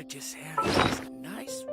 This area is a nice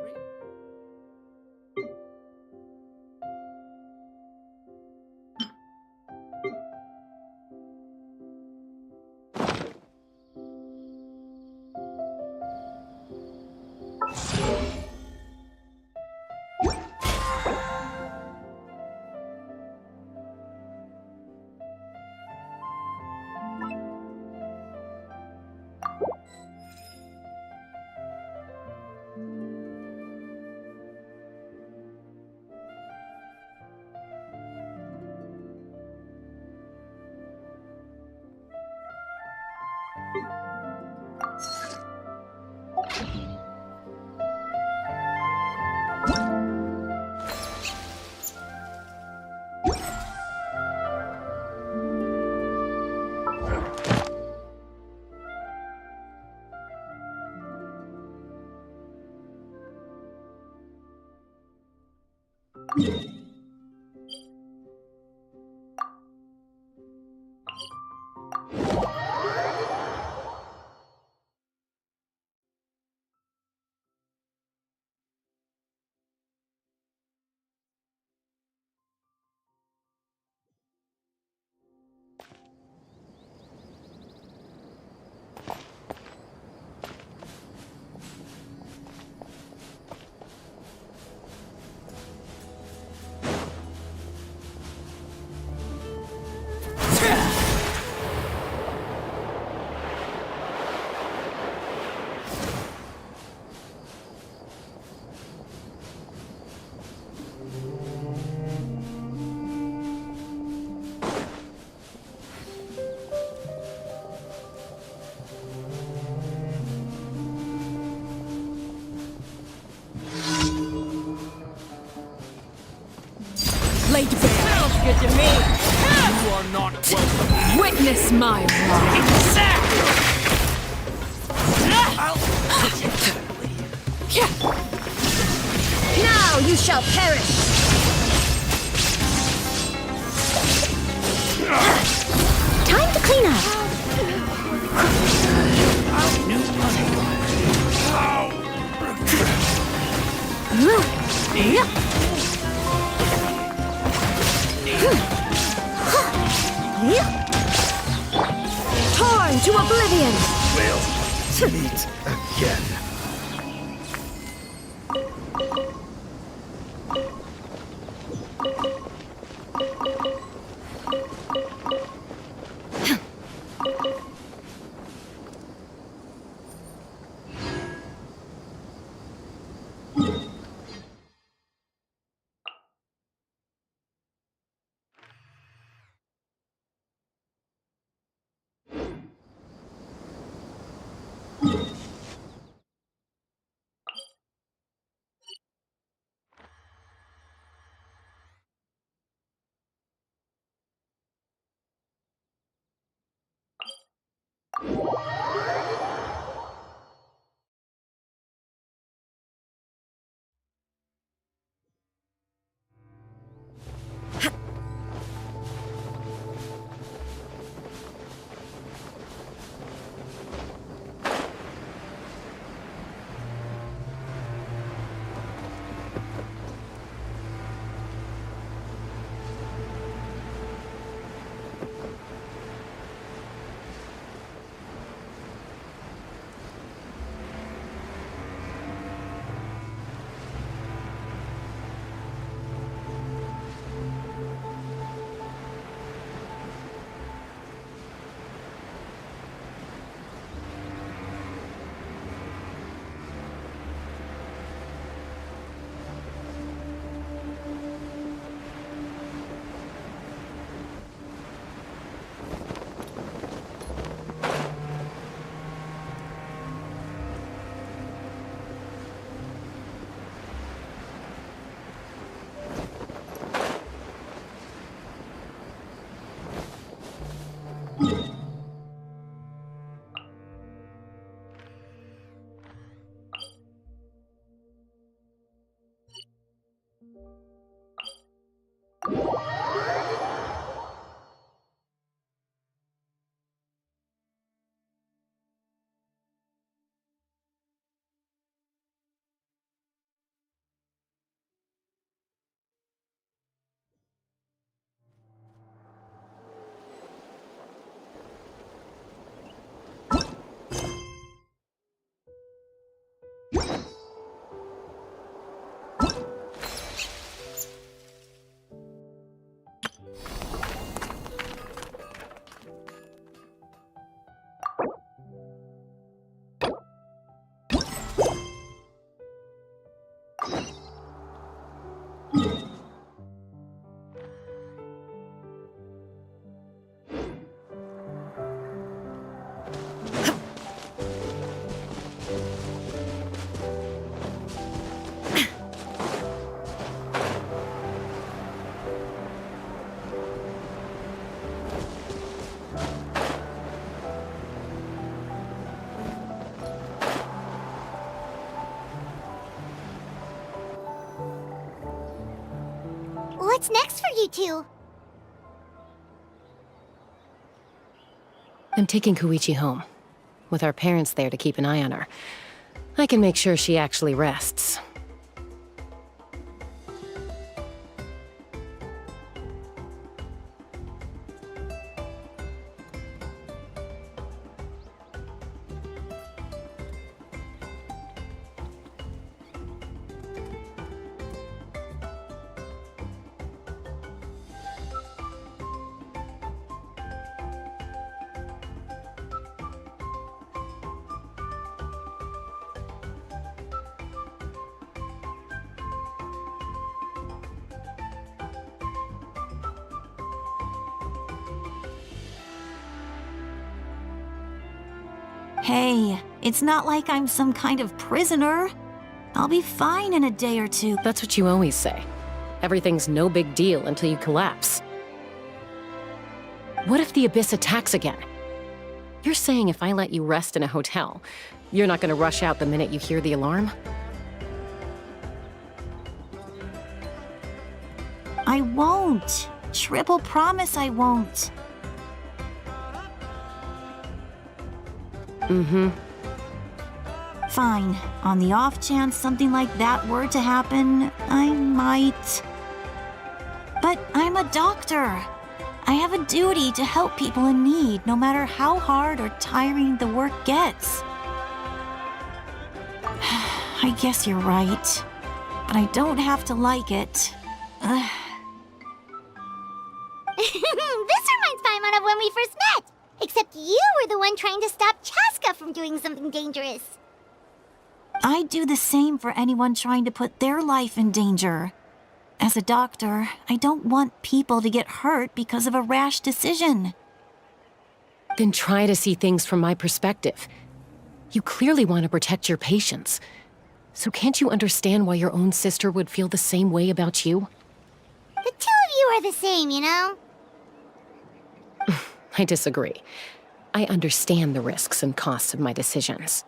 Laid bare. Sounds good to me. You are not welcome. Witness my wrath. Now you shall perish! Time to clean up! Torn to oblivion! We'll meet again. What's next for you two? I'm taking Koichi home, with our parents there to keep an eye on her. I can make sure she actually rests. Hey, it's not like I'm some kind of prisoner. I'll be fine in a day or two. That's what you always say. Everything's no big deal until you collapse. What if the Abyss attacks again? You're saying if I let you rest in a hotel, you're not gonna rush out the minute you hear the alarm? I won't. Triple promise I won't. Mm-hmm. Fine. On the off chance something like that were to happen, I might. But I'm a doctor. I have a duty to help people in need, no matter how hard or tiring the work gets. I guess you're right. But I don't have to like it. This reminds Paimon of when we first met. Except you were the one trying to stop Chaska from doing something dangerous. I'd do the same for anyone trying to put their life in danger. As a doctor, I don't want people to get hurt because of a rash decision. Then try to see things from my perspective. You clearly want to protect your patients. So can't you understand why your own sister would feel the same way about you? The two of you are the same, you know? I disagree. I understand the risks and costs of my decisions.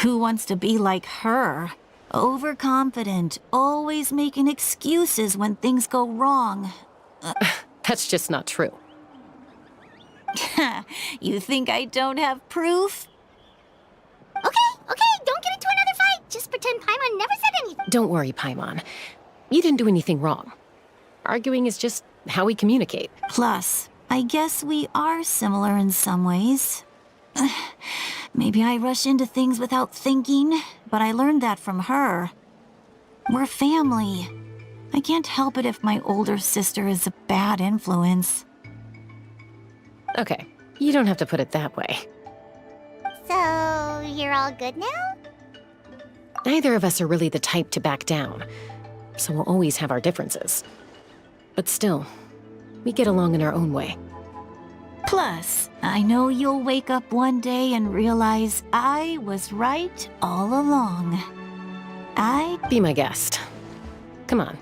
Who wants to be like her? Overconfident, always making excuses when things go wrong. That's just not true. You think I don't have proof? Okay, don't get into another fight. Just pretend Paimon never said anything. Don't worry, Paimon. You didn't do anything wrong. Arguing is just how we communicate. Plus, I guess we are similar in some ways. Maybe I rush into things without thinking, but I learned that from her. We're family. I can't help it if my older sister is a bad influence. Okay, you don't have to put it that way. So, you're all good now? Neither of us are really the type to back down, so we'll always have our differences. But still, we get along in our own way. Plus, I know you'll wake up one day and realize I was right all along. Be my guest. Come on,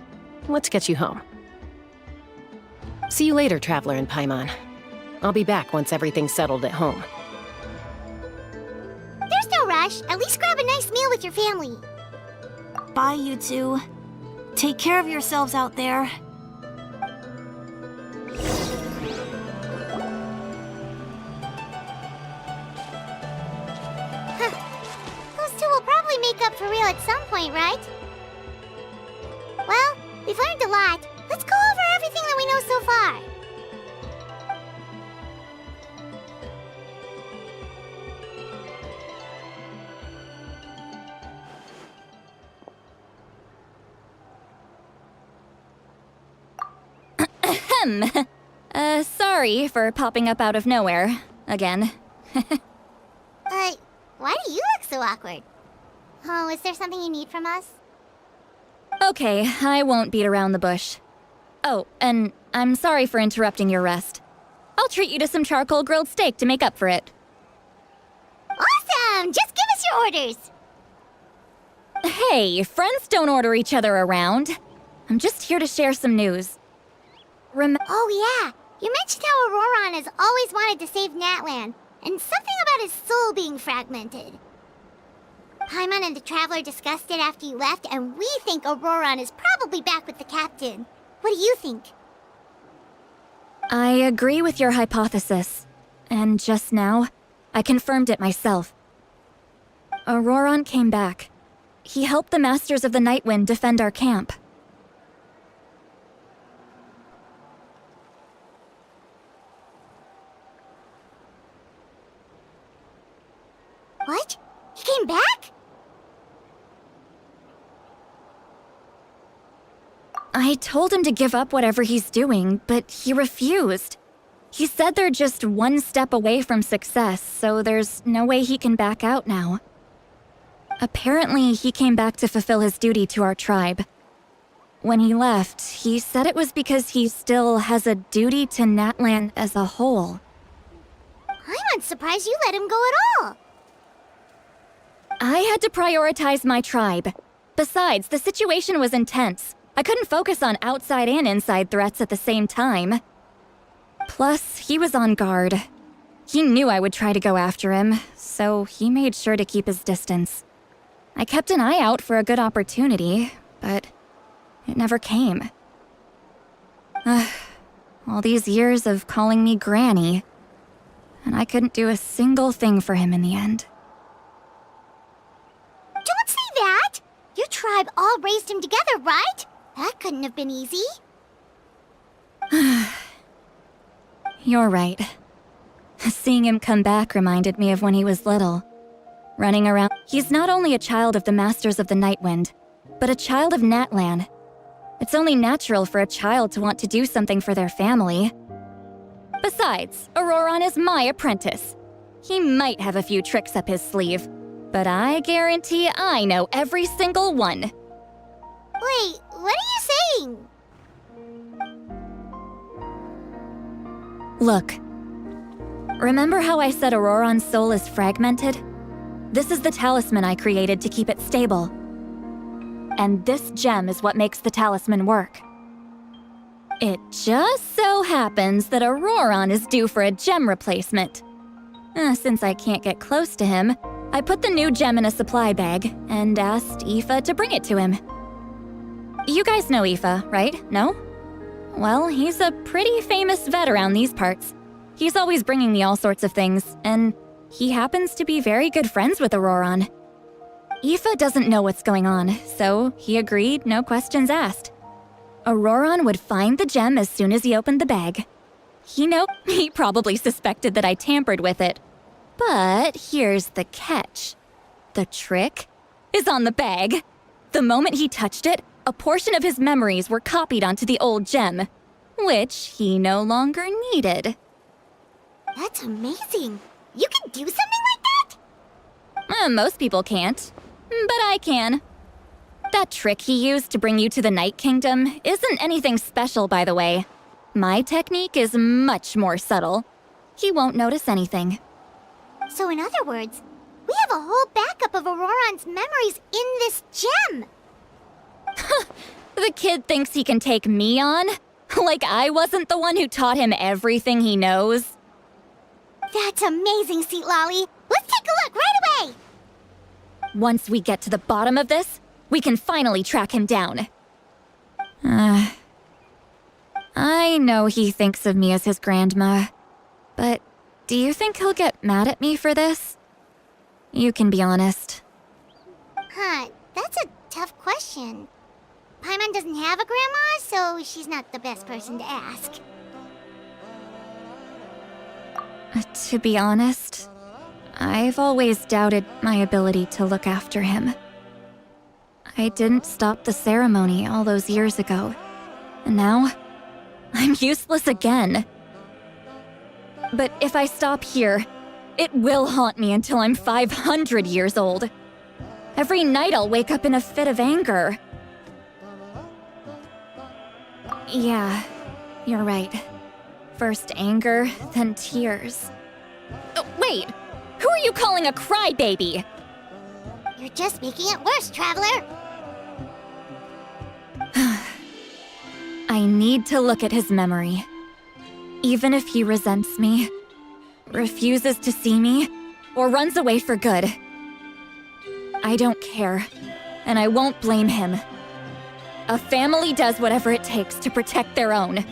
let's get you home. See you later, Traveler and Paimon. I'll be back once everything's settled at home. There's no rush. At least grab a nice meal with your family. Bye, you two. Take care of yourselves out there. Those two will probably make up for real at some point, right? Well, we've learned a lot. Let's go over everything that we know so far. Sorry for popping up out of nowhere. Again. Why do you look so awkward? Oh, is there something you need from us? Okay, I won't beat around the bush. Oh, and I'm sorry for interrupting your rest. I'll treat you to some charcoal grilled steak to make up for it. Awesome! Just give us your orders! Hey, friends don't order each other around. I'm just here to share some news. Oh yeah, you mentioned how Auroron has always wanted to save Natlan, and something about his soul being fragmented. Paimon and the Traveler discussed it after you left, and we think Auroron is probably back with the captain. What do you think? I agree with your hypothesis. And just now, I confirmed it myself. Auroron came back. He helped the Masters of the Nightwind defend our camp. What? He came back? I told him to give up whatever he's doing, but he refused. He said they're just one step away from success, so there's no way he can back out now. Apparently, he came back to fulfill his duty to our tribe. When he left, he said it was because he still has a duty to Natlan as a whole. I'm not surprised you let him go at all. I had to prioritize my tribe. Besides, the situation was intense. I couldn't focus on outside and inside threats at the same time. Plus, he was on guard. He knew I would try to go after him, so he made sure to keep his distance. I kept an eye out for a good opportunity, but it never came. All these years of calling me Granny, and I couldn't do a single thing for him in the end. Don't say that! Your tribe all raised him together, right? That couldn't have been easy. You're right. Seeing him come back reminded me of when he was little. Running around. He's not only a child of the Masters of the Nightwind, but a child of Natlan. It's only natural for a child to want to do something for their family. Besides, Auroron is my apprentice. He might have a few tricks up his sleeve, but I guarantee I know every single one. Wait, what are you saying? Look. Remember how I said Auroron's soul is fragmented? This is the talisman I created to keep it stable. And this gem is what makes the talisman work. It just so happens that Auroron is due for a gem replacement. Since I can't get close to him, I put the new gem in a supply bag and asked Aoife to bring it to him. You guys know Aoife, right? No? Well, he's a pretty famous vet around these parts. He's always bringing me all sorts of things, and he happens to be very good friends with Auroron. Aoife doesn't know what's going on, so he agreed, no questions asked. Auroron would find the gem as soon as he opened the bag. He probably suspected that I tampered with it. But here's the catch. The trick is on the bag. The moment he touched it, a portion of his memories were copied onto the old gem, which he no longer needed. That's amazing. You can do something like that? Most people can't, but I can. That trick he used to bring you to the Night Kingdom isn't anything special, by the way. My technique is much more subtle. He won't notice anything. So in other words, we have a whole backup of Auroron's memories in this gem. The kid thinks he can take me on? Like I wasn't the one who taught him everything he knows? That's amazing, Seat Lolly. Let's take a look right away. Once we get to the bottom of this, we can finally track him down. I know he thinks of me as his grandma, but do you think he'll get mad at me for this? You can be honest. That's a tough question. Paimon doesn't have a grandma, so she's not the best person to ask. To be honest, I've always doubted my ability to look after him. I didn't stop the ceremony all those years ago, and now I'm useless again. But if I stop here, it will haunt me until I'm 500 years old. Every night I'll wake up in a fit of anger. Yeah, you're right. First anger, then tears. Oh, wait! Who are you calling a crybaby? You're just making it worse, Traveler. I need to look at his memory. Even if he resents me, refuses to see me, or runs away for good. I don't care, and I won't blame him. A family does whatever it takes to protect their own.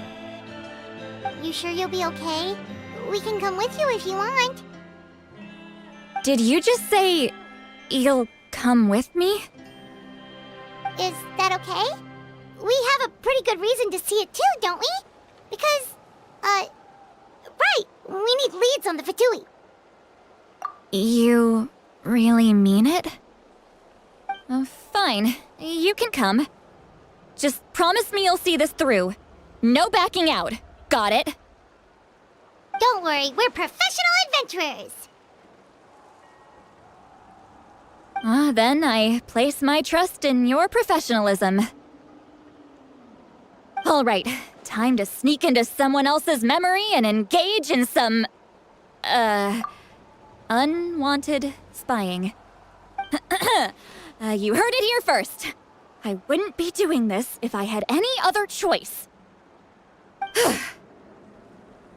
You sure you'll be okay? We can come with you if you want. Did you just say you'll come with me? Is that okay? We have a pretty good reason to see it too, don't we? Because, right, we need leads on the Fatui. You really mean it? Oh, fine, you can come. Just promise me you'll see this through. No backing out. Got it? Don't worry, we're professional adventurers. Then I place my trust in your professionalism. All right, time to sneak into someone else's memory and engage in some, unwanted spying. You heard it here first. I wouldn't be doing this if I had any other choice.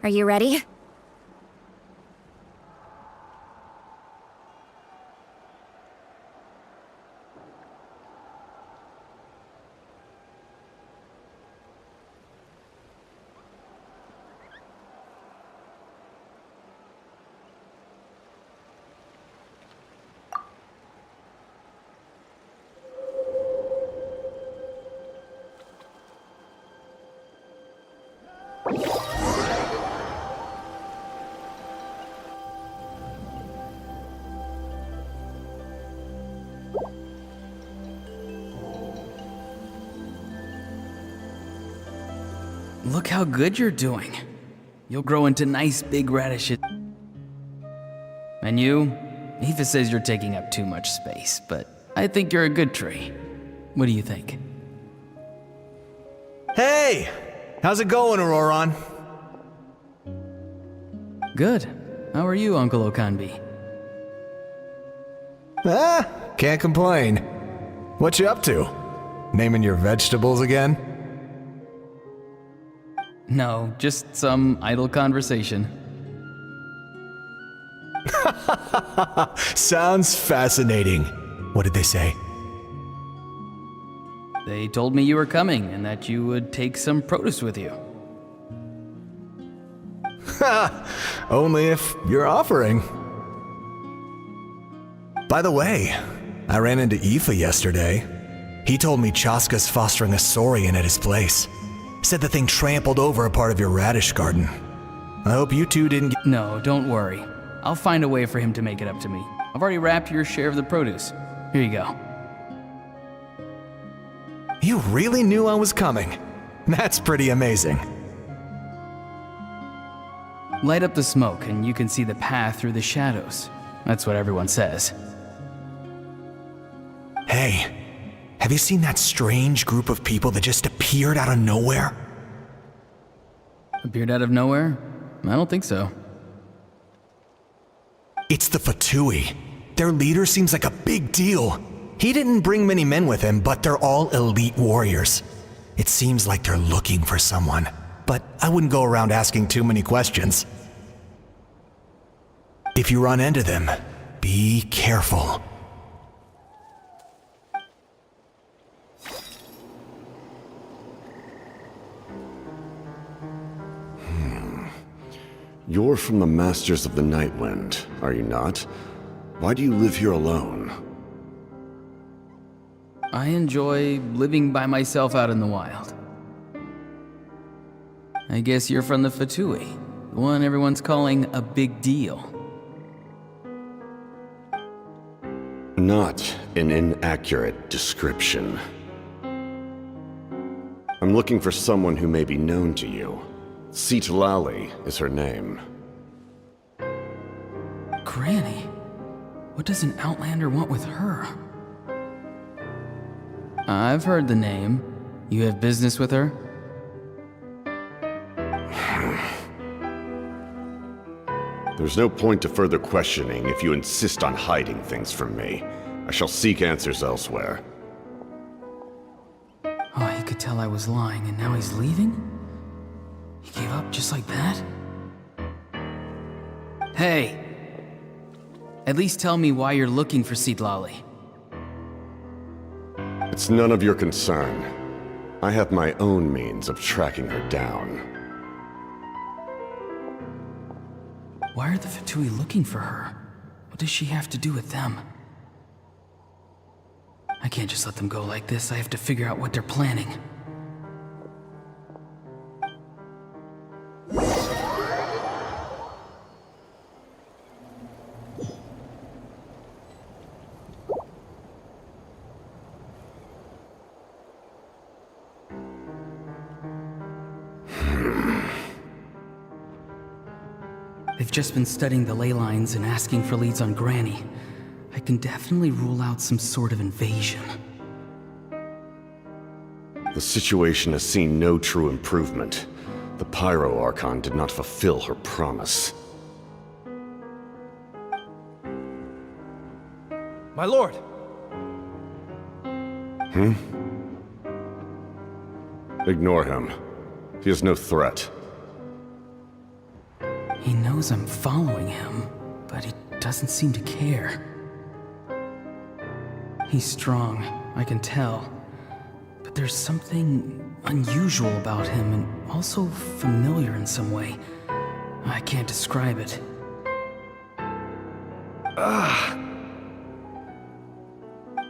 Are you ready? Look how good you're doing. You'll grow into nice big radishes. And you? Aoife says you're taking up too much space, but I think you're a good tree. What do you think? Hey! How's it going, Auroron? Good. How are you, Uncle Okanbi? Can't complain. What you up to? Naming your vegetables again? No, just some idle conversation. Sounds fascinating. What did they say? They told me you were coming and that you would take some produce with you. Only if you're offering. By the way, I ran into Aoife yesterday. He told me Chaska's fostering a saurian at his place. Said the thing trampled over a part of your radish garden. I hope you two didn't get— No, don't worry. I'll find a way for him to make it up to me. I've already wrapped your share of the produce. Here you go. You really knew I was coming. That's pretty amazing. Light up the smoke and you can see the path through the shadows. That's what everyone says. Hey, have you seen that strange group of people that just appeared out of nowhere? Appeared out of nowhere? I don't think so. It's the Fatui. Their leader seems like a big deal. He didn't bring many men with him, but they're all elite warriors. It seems like they're looking for someone, but I wouldn't go around asking too many questions. If you run into them, be careful. You're from the Masters of the Nightwind, are you not? Why do you live here alone? I enjoy living by myself out in the wild. I guess you're from the Fatui, the one everyone's calling a big deal. Not an inaccurate description. I'm looking for someone who may be known to you. Citlali is her name. Granny? What does an Outlander want with her? I've heard the name. You have business with her? There's no point to further questioning if you insist on hiding things from me. I shall seek answers elsewhere. Oh, he could tell I was lying and now he's leaving? He gave up just like that? Hey! At least tell me why you're looking for Citlali. It's none of your concern. I have my own means of tracking her down. Why are the Fatui looking for her? What does she have to do with them? I can't just let them go like this. I have to figure out what they're planning. They've just been studying the ley lines and asking for leads on Granny. I can definitely rule out some sort of invasion. The situation has seen no true improvement. The Pyro Archon did not fulfill her promise. My lord! Ignore him. He is no threat. He knows I'm following him, but he doesn't seem to care. He's strong, I can tell. But there's something unusual about him and also familiar in some way. I can't describe it.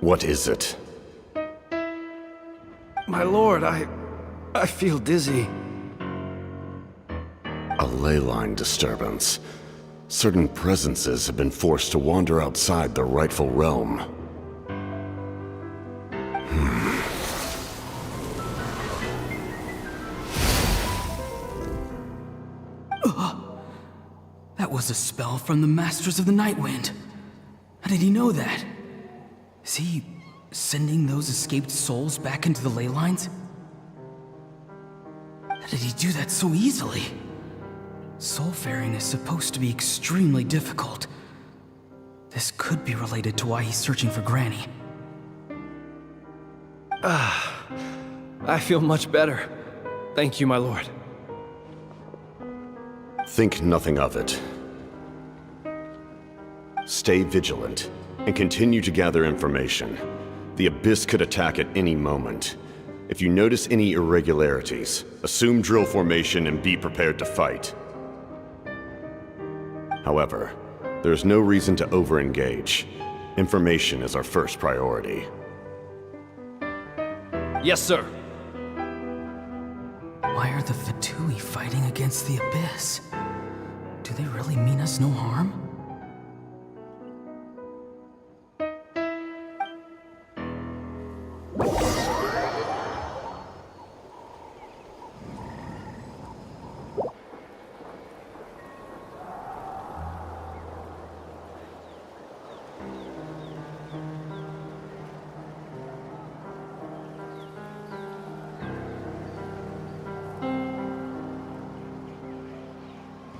What is it? My lord, I feel dizzy. A ley line disturbance. Certain presences have been forced to wander outside their rightful realm. That was a spell from the Masters of the Nightwind. How did he know that? Is he sending those escaped souls back into the ley lines? How did he do that so easily? Soulfaring is supposed to be extremely difficult. This could be related to why he's searching for Granny. I feel much better. Thank you, my lord. Think nothing of it. Stay vigilant, and continue to gather information. The Abyss could attack at any moment. If you notice any irregularities, assume drill formation and be prepared to fight. However, there is no reason to over-engage. Information is our first priority. Yes, sir. Why are the Fatui fighting against the Abyss? Do they really mean us no harm?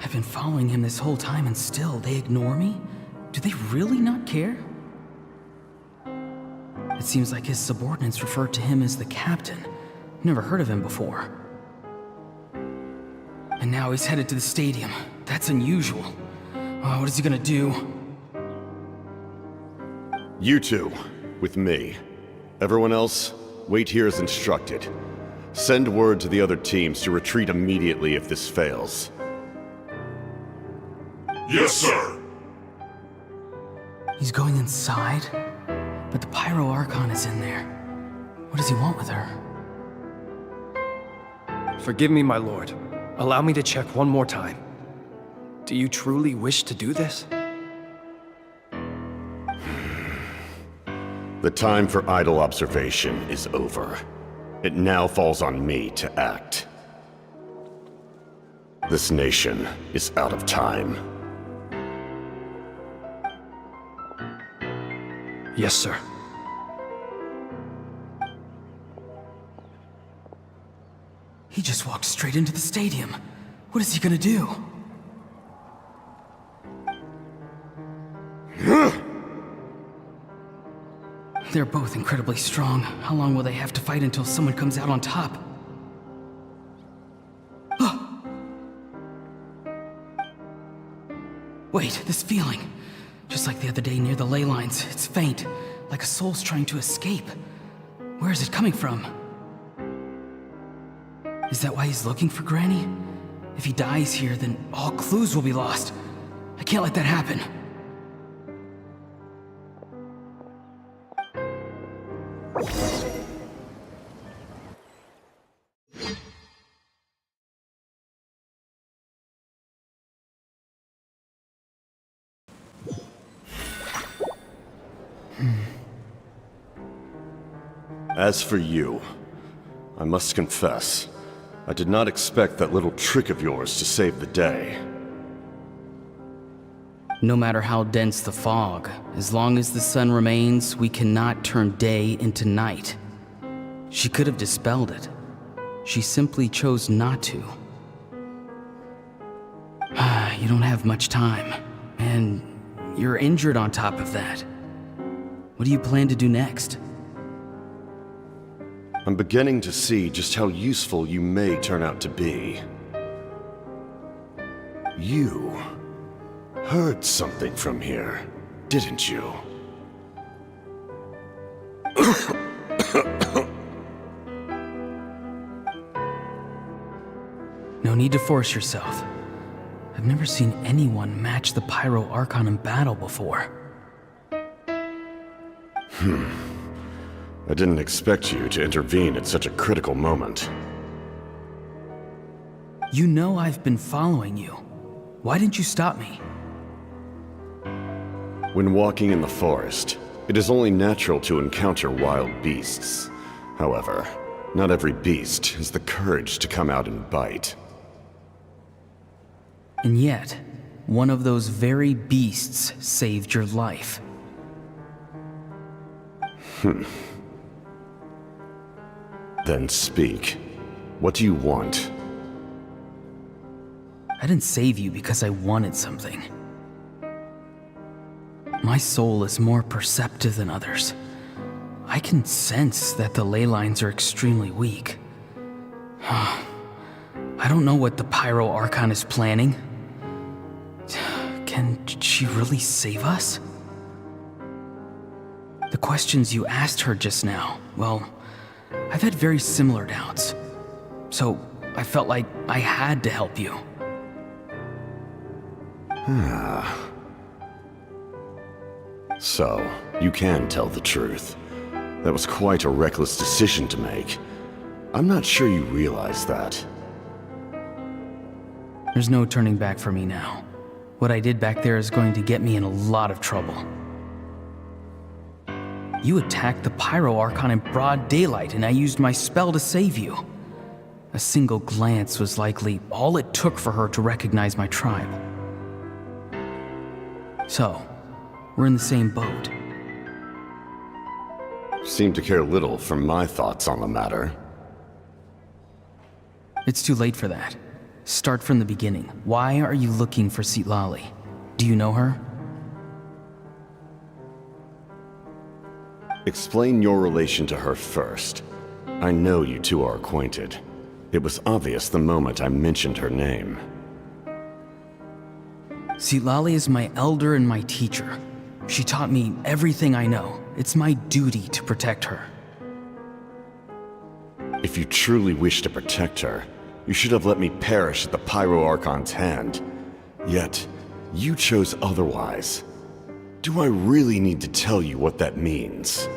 I've been following him this whole time and still they ignore me? Do they really not care? It seems like his subordinates refer to him as the captain. Never heard of him before. And now he's headed to the stadium. That's unusual. Oh, what is he gonna do? You two, with me. Everyone else, wait here as instructed. Send word to the other teams to retreat immediately if this fails. Yes, sir! He's going inside? But the Pyro Archon is in there. What does he want with her? Forgive me, my lord. Allow me to check one more time. Do you truly wish to do this? The time for idle observation is over. It now falls on me to act. This nation is out of time. Yes, sir. He just walked straight into the stadium. What is he gonna do? They're both incredibly strong. How long will they have to fight until someone comes out on top? Wait, this feeling. Just like the other day near the ley lines, it's faint, like a soul's trying to escape. Where is it coming from? Is that why he's looking for Granny? If he dies here, then all clues will be lost. I can't let that happen. As for you, I must confess, I did not expect that little trick of yours to save the day. No matter how dense the fog, as long as the sun remains, we cannot turn day into night. She could have dispelled it. She simply chose not to. You don't have much time, and you're injured on top of that. What do you plan to do next? I'm beginning to see just how useful you may turn out to be. You heard something from here, didn't you? No need to force yourself. I've never seen anyone match the Pyro Archon in battle before. I didn't expect you to intervene at such a critical moment. You know I've been following you. Why didn't you stop me? When walking in the forest, it is only natural to encounter wild beasts. However, not every beast has the courage to come out and bite. And yet, one of those very beasts saved your life. Then speak. What do you want? I didn't save you because I wanted something. My soul is more perceptive than others. I can sense that the ley lines are extremely weak. I don't know what the Pyro Archon is planning. Can she really save us? The questions you asked her just now, well, I've had very similar doubts. So I felt like I had to help you. So, you can tell the truth. That was quite a reckless decision to make. I'm not sure you realize that. There's no turning back for me now. What I did back there is going to get me in a lot of trouble. You attacked the Pyro Archon in broad daylight, and I used my spell to save you. A single glance was likely all it took for her to recognize my tribe. So, we're in the same boat. Seem to care little for my thoughts on the matter. It's too late for that. Start from the beginning. Why are you looking for Citlali? Do you know her? Explain your relation to her first. I know you two are acquainted. It was obvious the moment I mentioned her name. Citlali is my elder and my teacher. She taught me everything I know. It's my duty to protect her. If you truly wish to protect her, you should have let me perish at the Pyro Archon's hand. Yet, you chose otherwise. Do I really need to tell you what that means?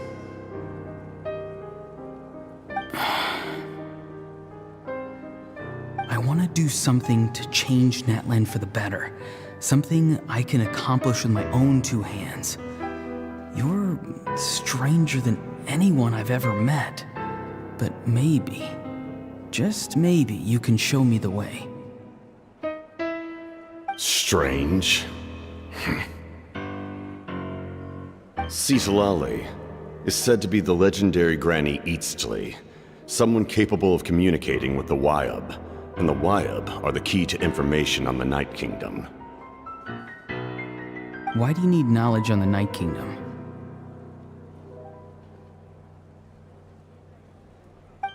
I want to do something to change Natlan for the better. Something I can accomplish with my own two hands. You're stranger than anyone I've ever met. But maybe, just maybe, you can show me the way. Strange? Citlali is said to be the legendary Granny Eastly, someone capable of communicating with the Wyab, and the Wyab are the key to information on the Night Kingdom. Why do you need knowledge on the Night Kingdom?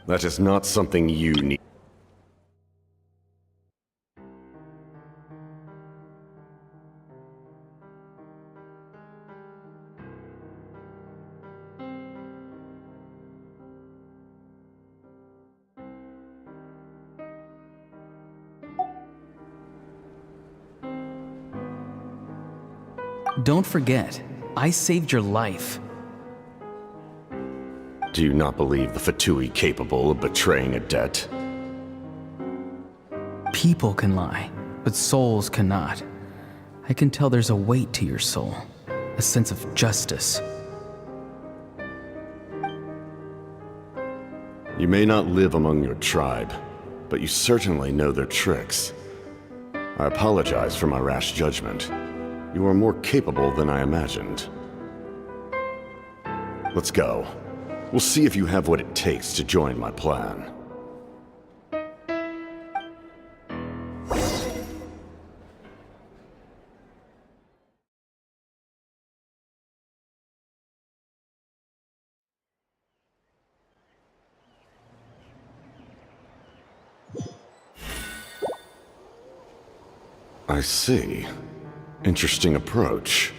That is not something you need. Don't forget, I saved your life. Do you not believe the Fatui capable of betraying a debt? People can lie, but souls cannot. I can tell there's a weight to your soul, a sense of justice. You may not live among your tribe, but you certainly know their tricks. I apologize for my rash judgment. You are more capable than I imagined. Let's go. We'll see if you have what it takes to join my plan. I see. Interesting approach.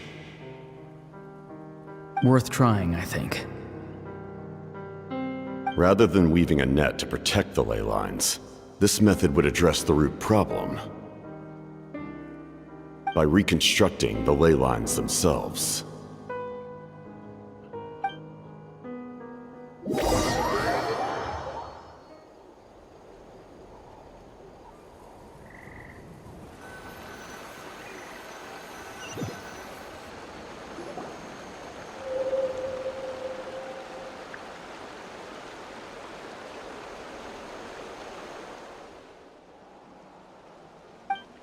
Worth trying, I think. Rather than weaving a net to protect the ley lines, this method would address the root problem by reconstructing the ley lines themselves.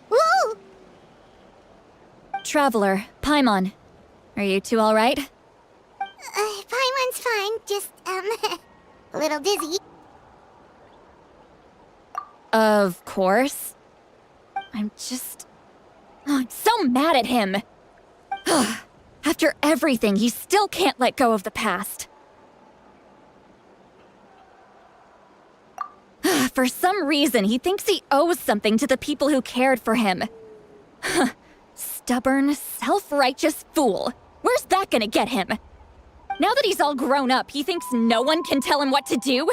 Woo! Traveler, Paimon. Are you two alright? Paimon's fine, just, a little dizzy. Of course. I'm so mad at him. After everything, he still can't let go of the past. For some reason, he thinks he owes something to the people who cared for him. Stubborn, self-righteous fool. Where's that gonna get him? Now that he's all grown up, he thinks no one can tell him what to do?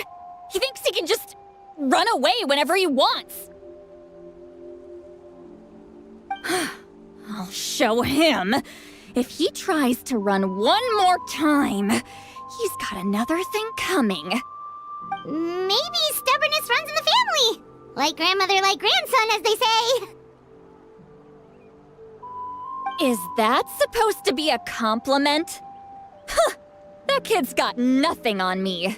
He thinks he can just run away whenever he wants. I'll show him. If he tries to run one more time, he's got another thing coming. Maybe stubbornness runs in the family. Like grandmother, like grandson, as they say. Is that supposed to be a compliment? Huh, that kid's got nothing on me.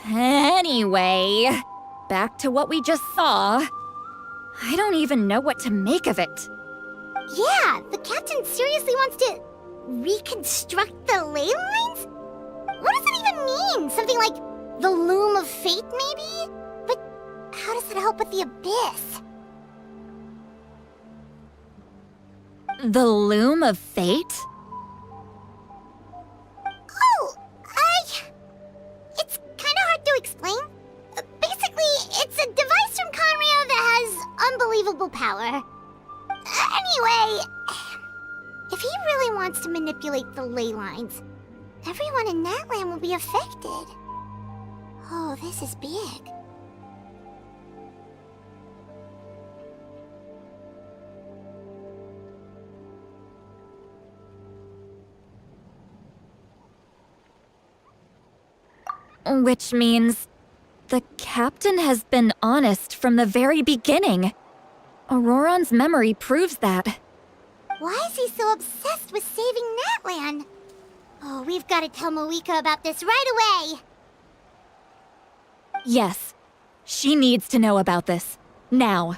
Anyway, back to what we just saw. I don't even know what to make of it. Yeah, the captain seriously wants to reconstruct the ley lines? What does that even mean? Something like the loom of fate, maybe? But how does that help with the abyss? The loom of fate? Oh, it's kinda hard to explain. Basically, it's a device from Conrio that has unbelievable power. Anyway, if he really wants to manipulate the ley lines, everyone in that land will be affected. Oh, this is big. Which means the captain has been honest from the very beginning. Auroron's memory proves that. Why is he so obsessed with saving Natlan? Oh, we've got to tell Moeka about this right away. Yes, she needs to know about this. Now.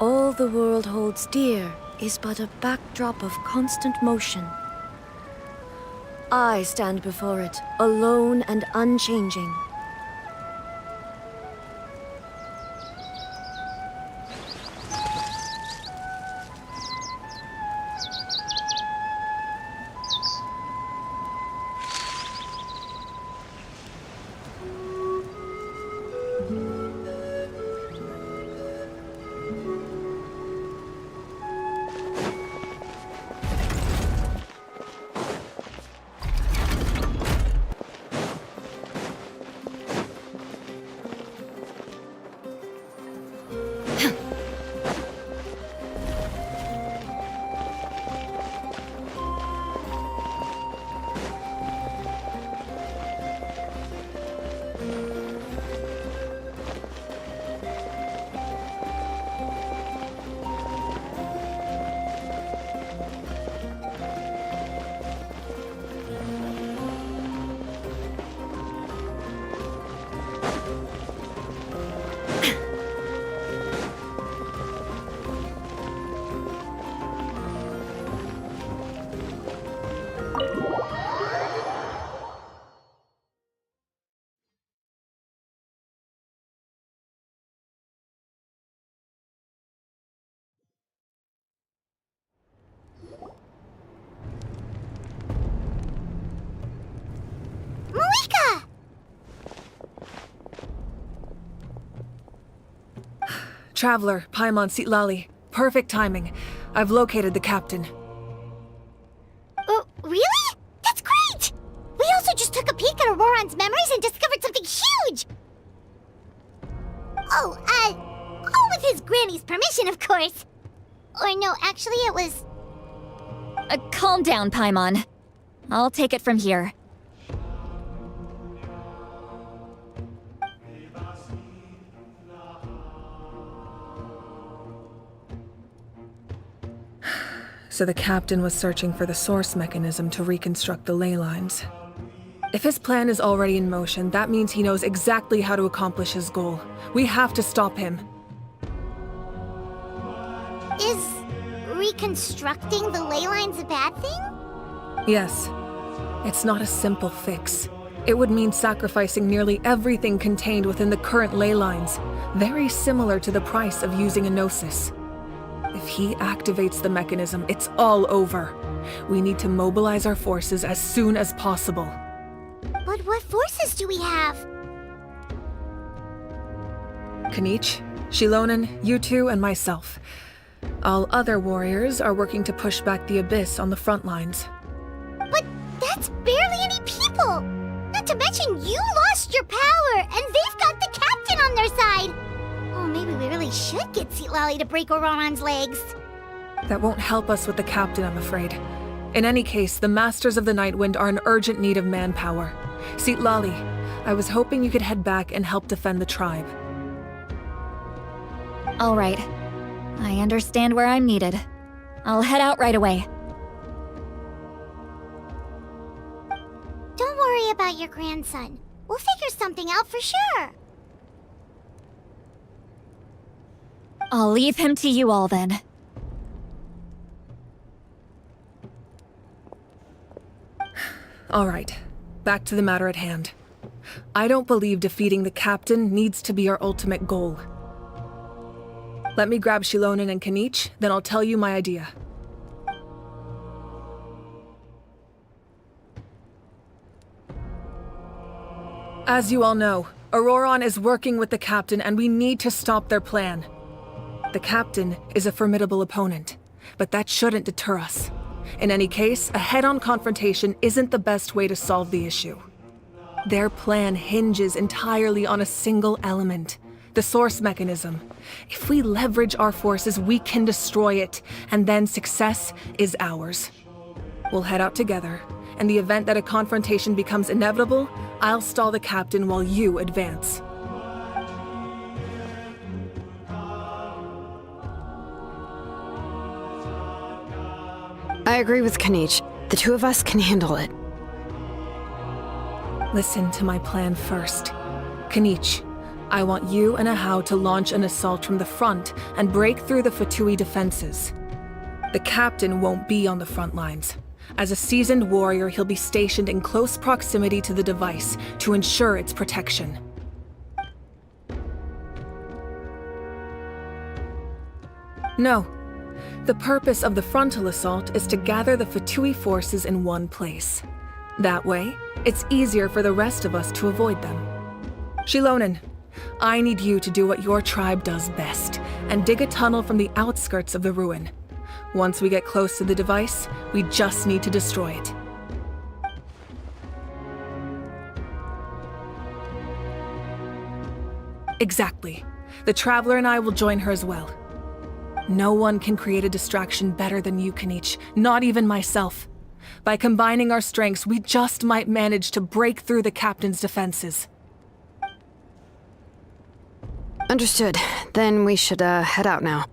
All the world holds dear is but a backdrop of constant motion. I stand before it, alone and unchanging. Malika! Traveler, Paimon Sitlali. Perfect timing. I've located the captain. Oh, really? That's great! We also just took a peek at Auroran's memories and discovered something huge! All with his granny's permission, of course. Or no, actually it was... Calm down, Paimon. I'll take it from here. So the captain was searching for the source mechanism to reconstruct the ley lines. If his plan is already in motion, that means he knows exactly how to accomplish his goal. We have to stop him. Is reconstructing the ley lines a bad thing? Yes. It's not a simple fix. It would mean sacrificing nearly everything contained within the current ley lines, very similar to the price of using a gnosis. If he activates the mechanism, it's all over. We need to mobilize our forces as soon as possible. But what forces do we have? Kanich, Shilonen, you two, and myself. All other warriors are working to push back the Abyss on the front lines. But that's barely any people! Not to mention you lost your power, and they've got the captain on their side! Oh, maybe we really should get Sitlali to break Auroran's legs. That won't help us with the captain, I'm afraid. In any case, the Masters of the Nightwind are in urgent need of manpower. Sitlali, I was hoping you could head back and help defend the tribe. All right. I understand where I'm needed. I'll head out right away. Don't worry about your grandson. We'll figure something out for sure. I'll leave him to you all then. All right, back to the matter at hand. I don't believe defeating the captain needs to be our ultimate goal. Let me grab Shilonen and Kanich, then I'll tell you my idea. As you all know, Auroran is working with the captain and we need to stop their plan. The captain is a formidable opponent, but that shouldn't deter us. In any case, a head-on confrontation isn't the best way to solve the issue. Their plan hinges entirely on a single element, the source mechanism. If we leverage our forces, we can destroy it, and then success is ours. We'll head out together. In the event that a confrontation becomes inevitable, I'll stall the captain while you advance. I agree with Kanich. The two of us can handle it. Listen to my plan first. Kanich, I want you and Ahau to launch an assault from the front and break through the Fatui defenses. The captain won't be on the front lines. As a seasoned warrior, he'll be stationed in close proximity to the device to ensure its protection. No. The purpose of the frontal assault is to gather the Fatui forces in one place. That way, it's easier for the rest of us to avoid them. Shilonen, I need you to do what your tribe does best, and dig a tunnel from the outskirts of the ruin. Once we get close to the device, we just need to destroy it. Exactly. The Traveler and I will join her as well. No one can create a distraction better than you, Kanich, not even myself. By combining our strengths, we just might manage to break through the captain's defenses. Understood. Then we should, head out now.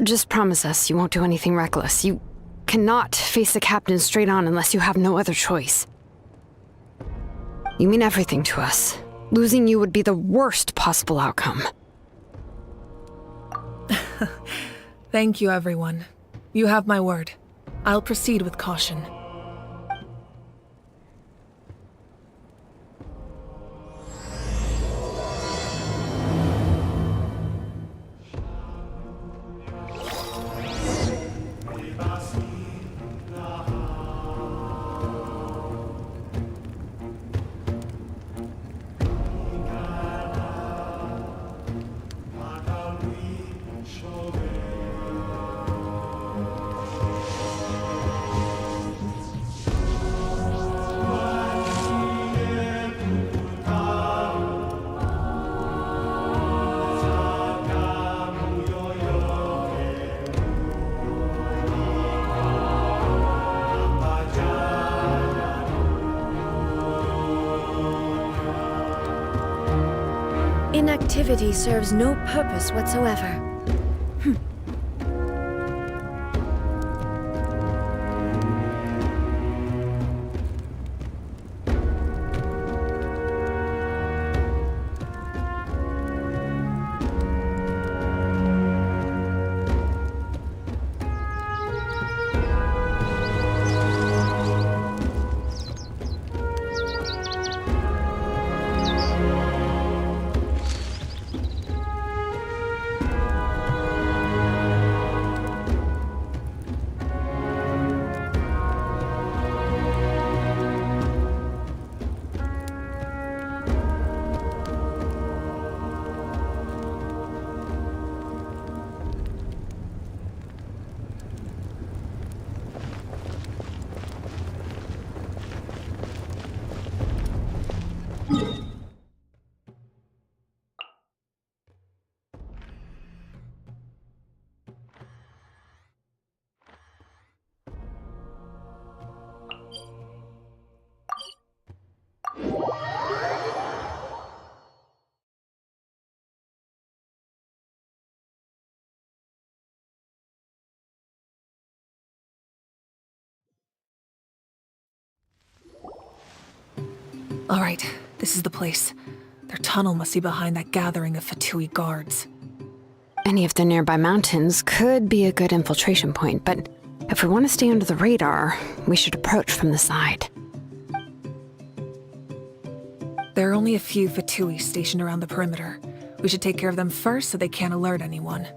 Just promise us you won't do anything reckless. You cannot face the captain straight on unless you have no other choice. You mean everything to us. Losing you would be the worst possible outcome. Thank you, everyone. You have my word. I'll proceed with caution. Inactivity serves no purpose whatsoever. All right, this is the place. Their tunnel must be behind that gathering of Fatui guards. Any of the nearby mountains could be a good infiltration point, but if we want to stay under the radar, we should approach from the side. There are only a few Fatui stationed around the perimeter. We should take care of them first so they can't alert anyone.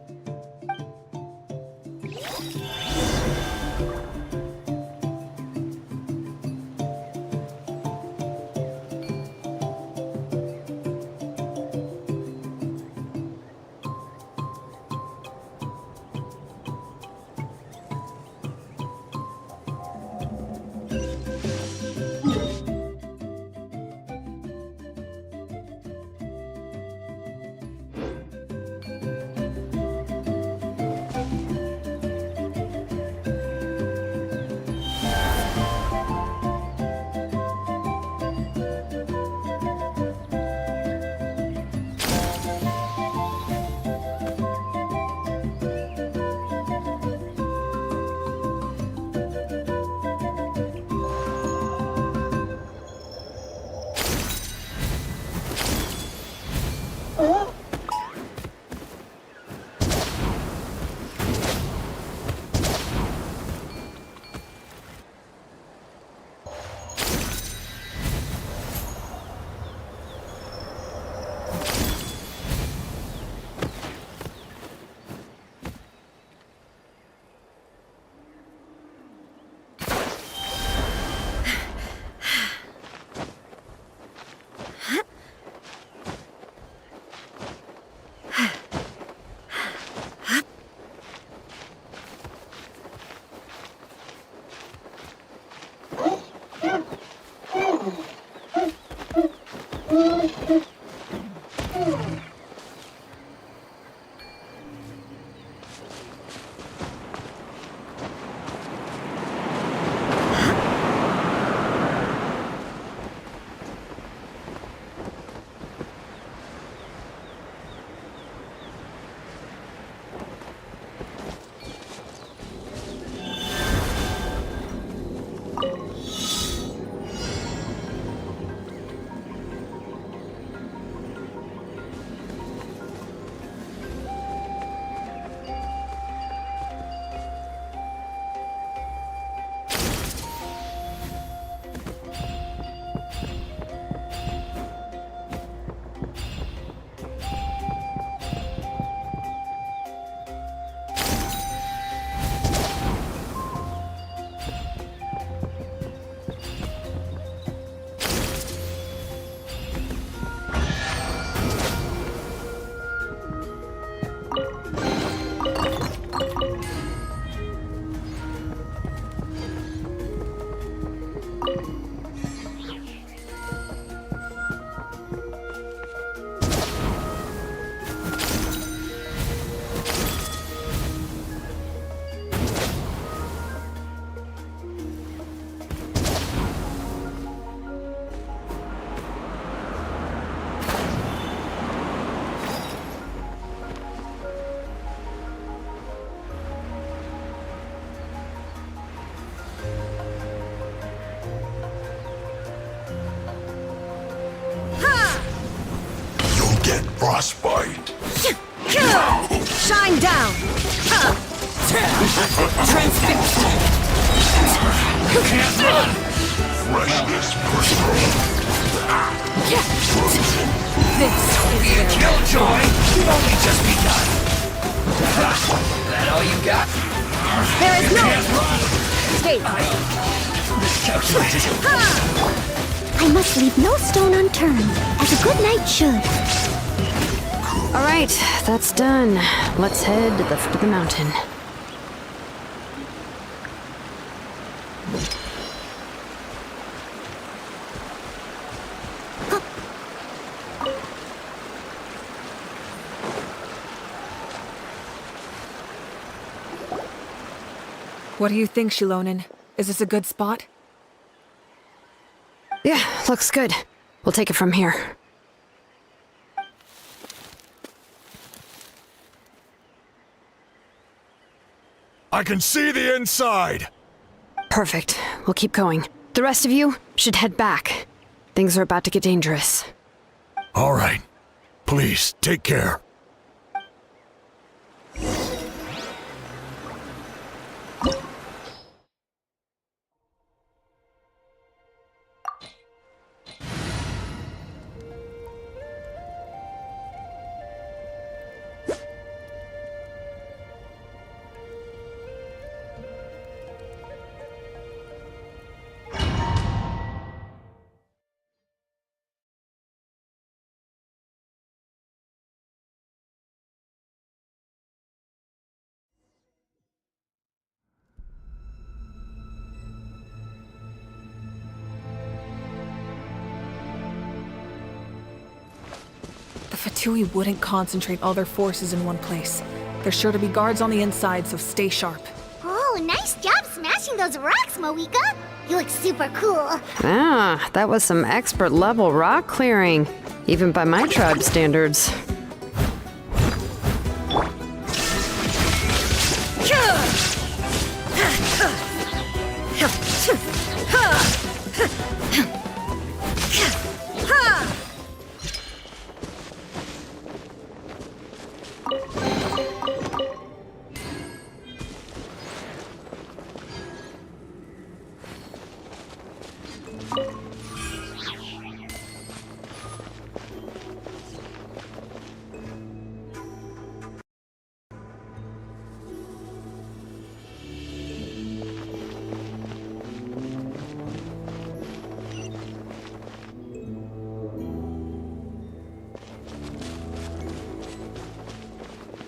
and frostbite. Shine down! Transfix! Can't run! Freshness personal. This Be a killjoy! You've only just begun! That all you got? There is no escape! Miscalculated. I must leave no stone unturned, as a good knight should. All right, that's done. Let's head to the foot of the mountain. What do you think, Shilonin? Is this a good spot? Yeah, looks good. We'll take it from here. I can see the inside! Perfect. We'll keep going. The rest of you should head back. Things are about to get dangerous. All right. Please, take care. The Fatui wouldn't concentrate all their forces in one place. There's sure to be guards on the inside, so stay sharp. Oh, nice job smashing those rocks, Moika. You look super cool. Ah, that was some expert level rock clearing, even by my tribe standards.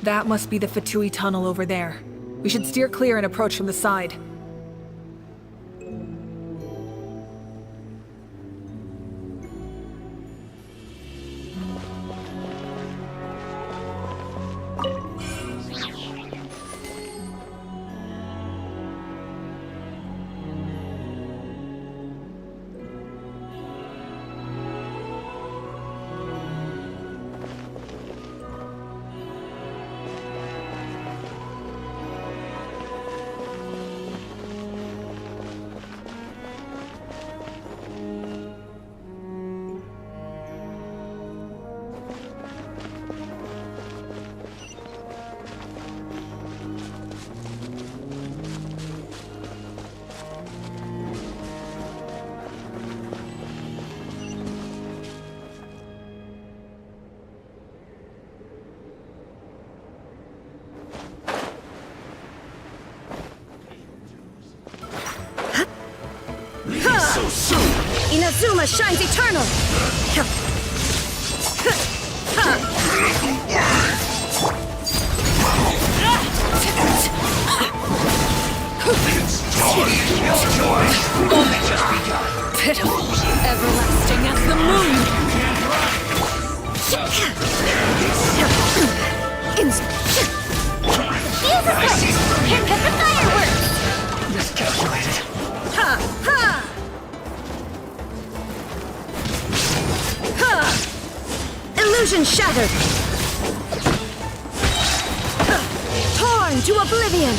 That must be the Fatui tunnel over there. We should steer clear and approach from the side. Inazuma shines eternal! Pitiful, everlasting as the moon! Here comes the fireworks! Miscalculated. Ha! Ha! Illusion shattered! Torn to oblivion!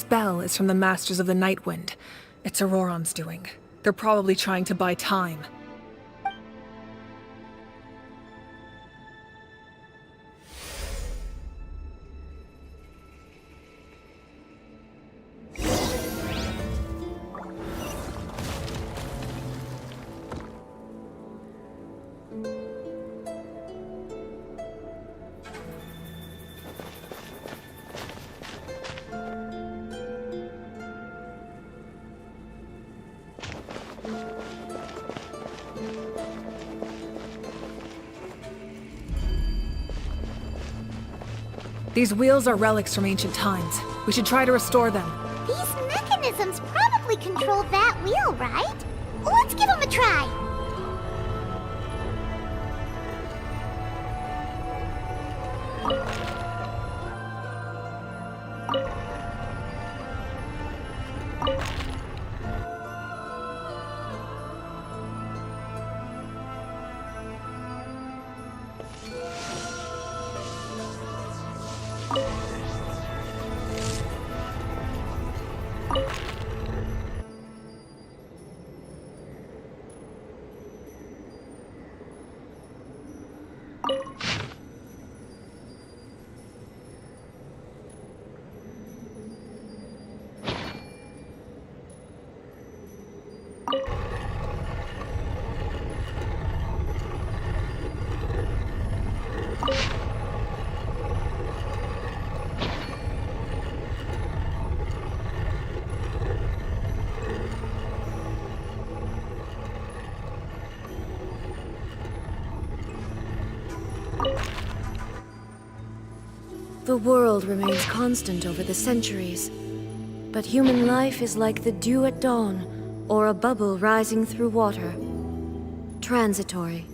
spell is from the Masters of the Night Wind. It's Auroron's doing. They're probably trying to buy time. These wheels are relics from ancient times. We should try to restore them. These mechanisms probably controlled that wheel, right? Let's give them a try. The world remains constant over the centuries, but human life is like the dew at dawn, or a bubble rising through water. Transitory.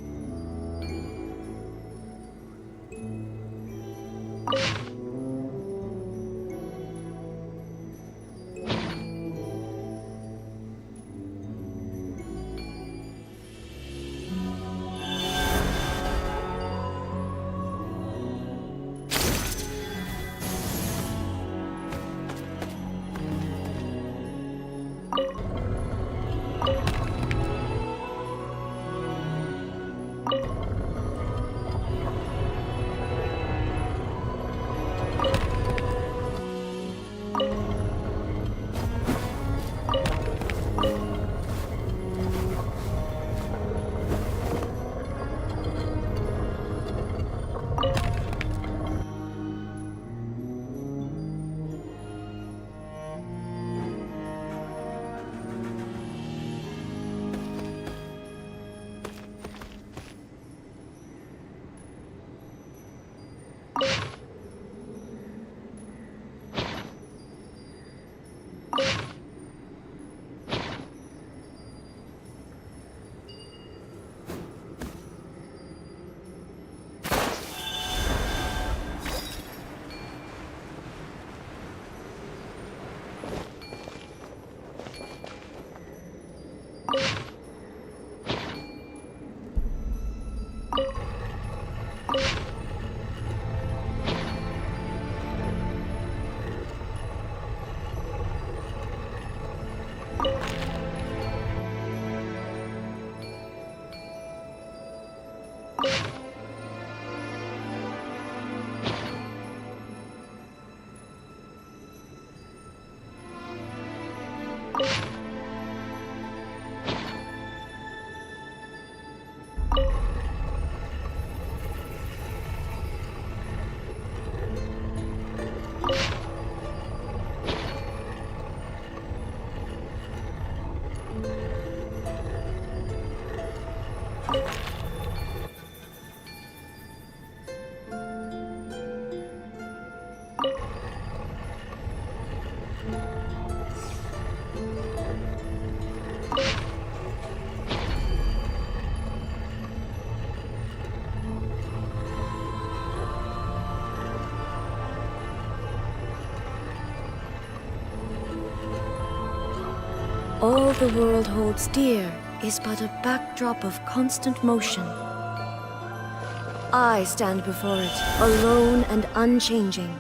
All the world holds dear is but a backdrop of constant motion. I stand before it, alone and unchanging.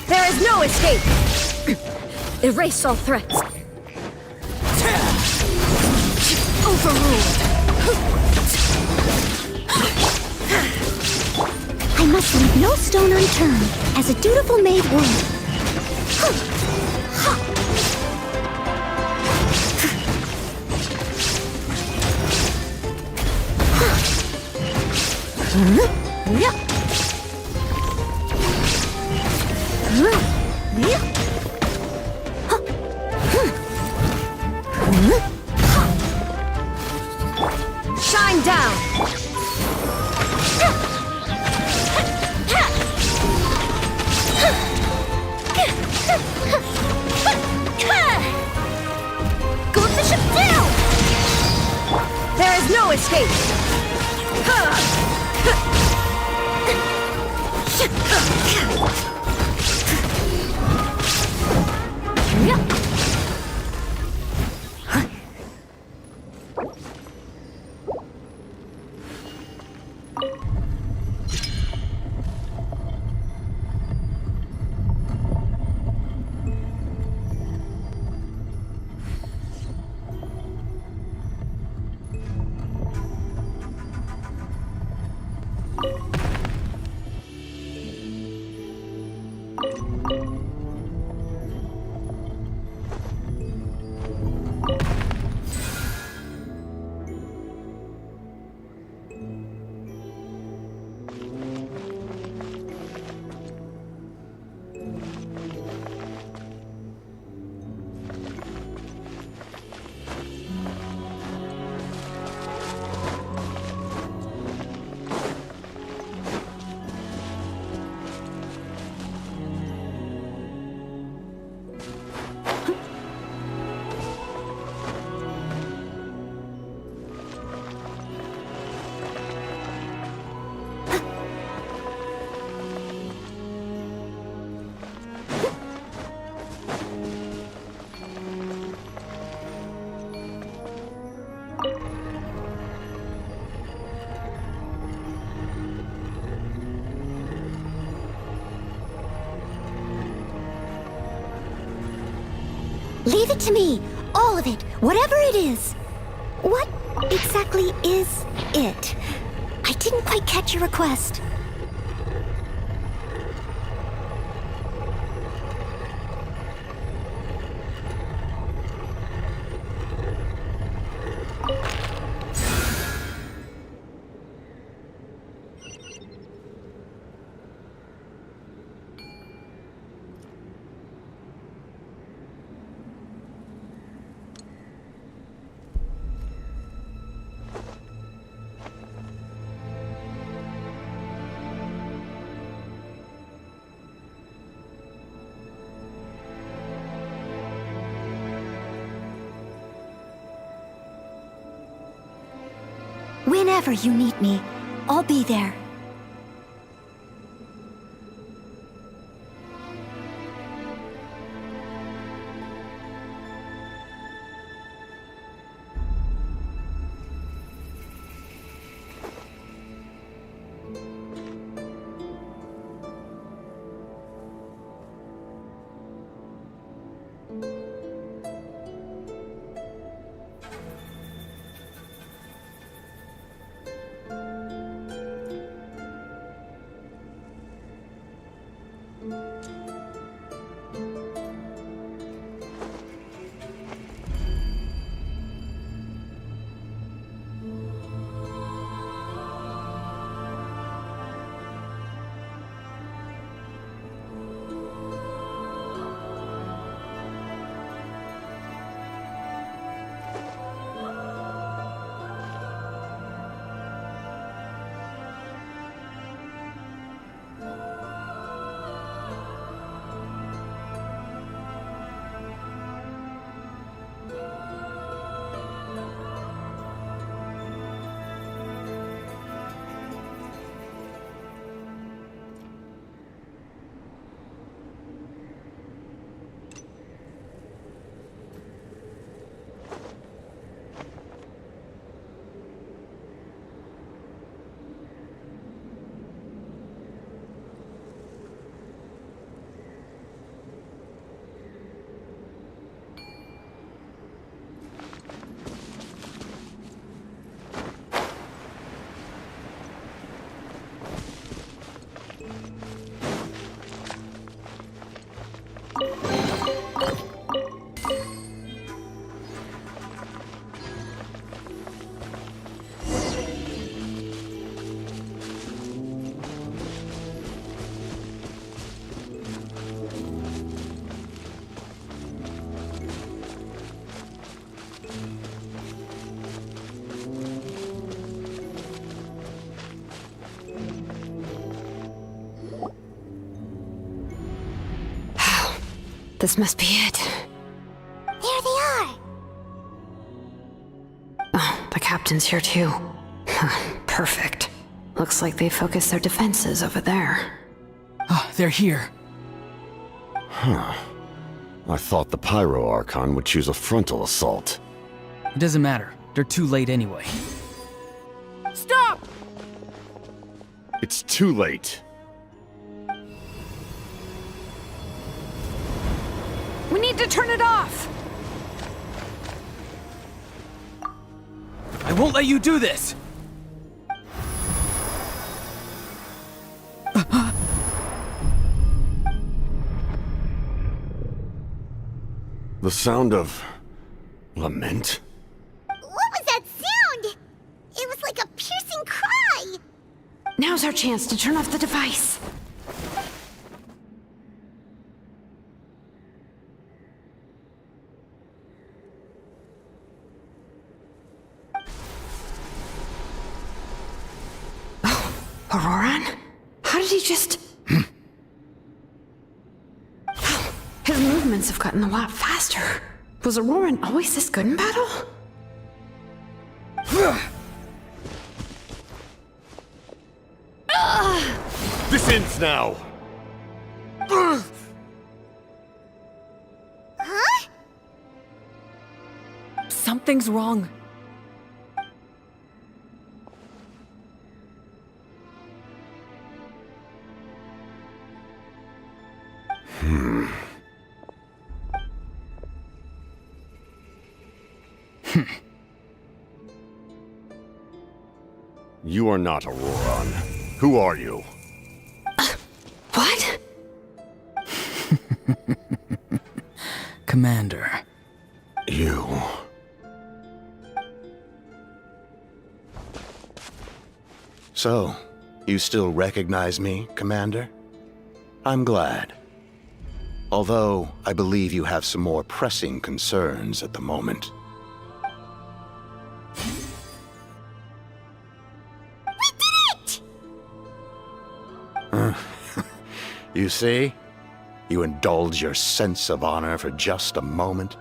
There is no escape! Erase all threats. Overruled. I must leave no stone unturned, as a dutiful maid would. Shine down! Good bishop down! There is no escape! Leave it to me. All of it. Whatever it is. What exactly is it? I didn't quite catch your request. Whenever you need me, I'll be there. This must be it. There they are! Oh, the captain's here too. Perfect. Looks like they focused their defenses over there. Oh, they're here. Huh. I thought the Pyro Archon would choose a frontal assault. It doesn't matter. They're too late anyway. Stop! It's too late. We need to turn it off! I won't let you do this! The sound of lament? What was that sound? It was like a piercing cry! Now's our chance to turn off the device. Oh, Auroran? How did he just... His movements have gotten a lot faster. Was Auroran always this good in battle? This ends now! Huh? Something's wrong. You are not Auroron. Who are you? What? Commander. You... So, you still recognize me, Commander? I'm glad. Although, I believe you have some more pressing concerns at the moment. You see? You indulge your sense of honor for just a moment,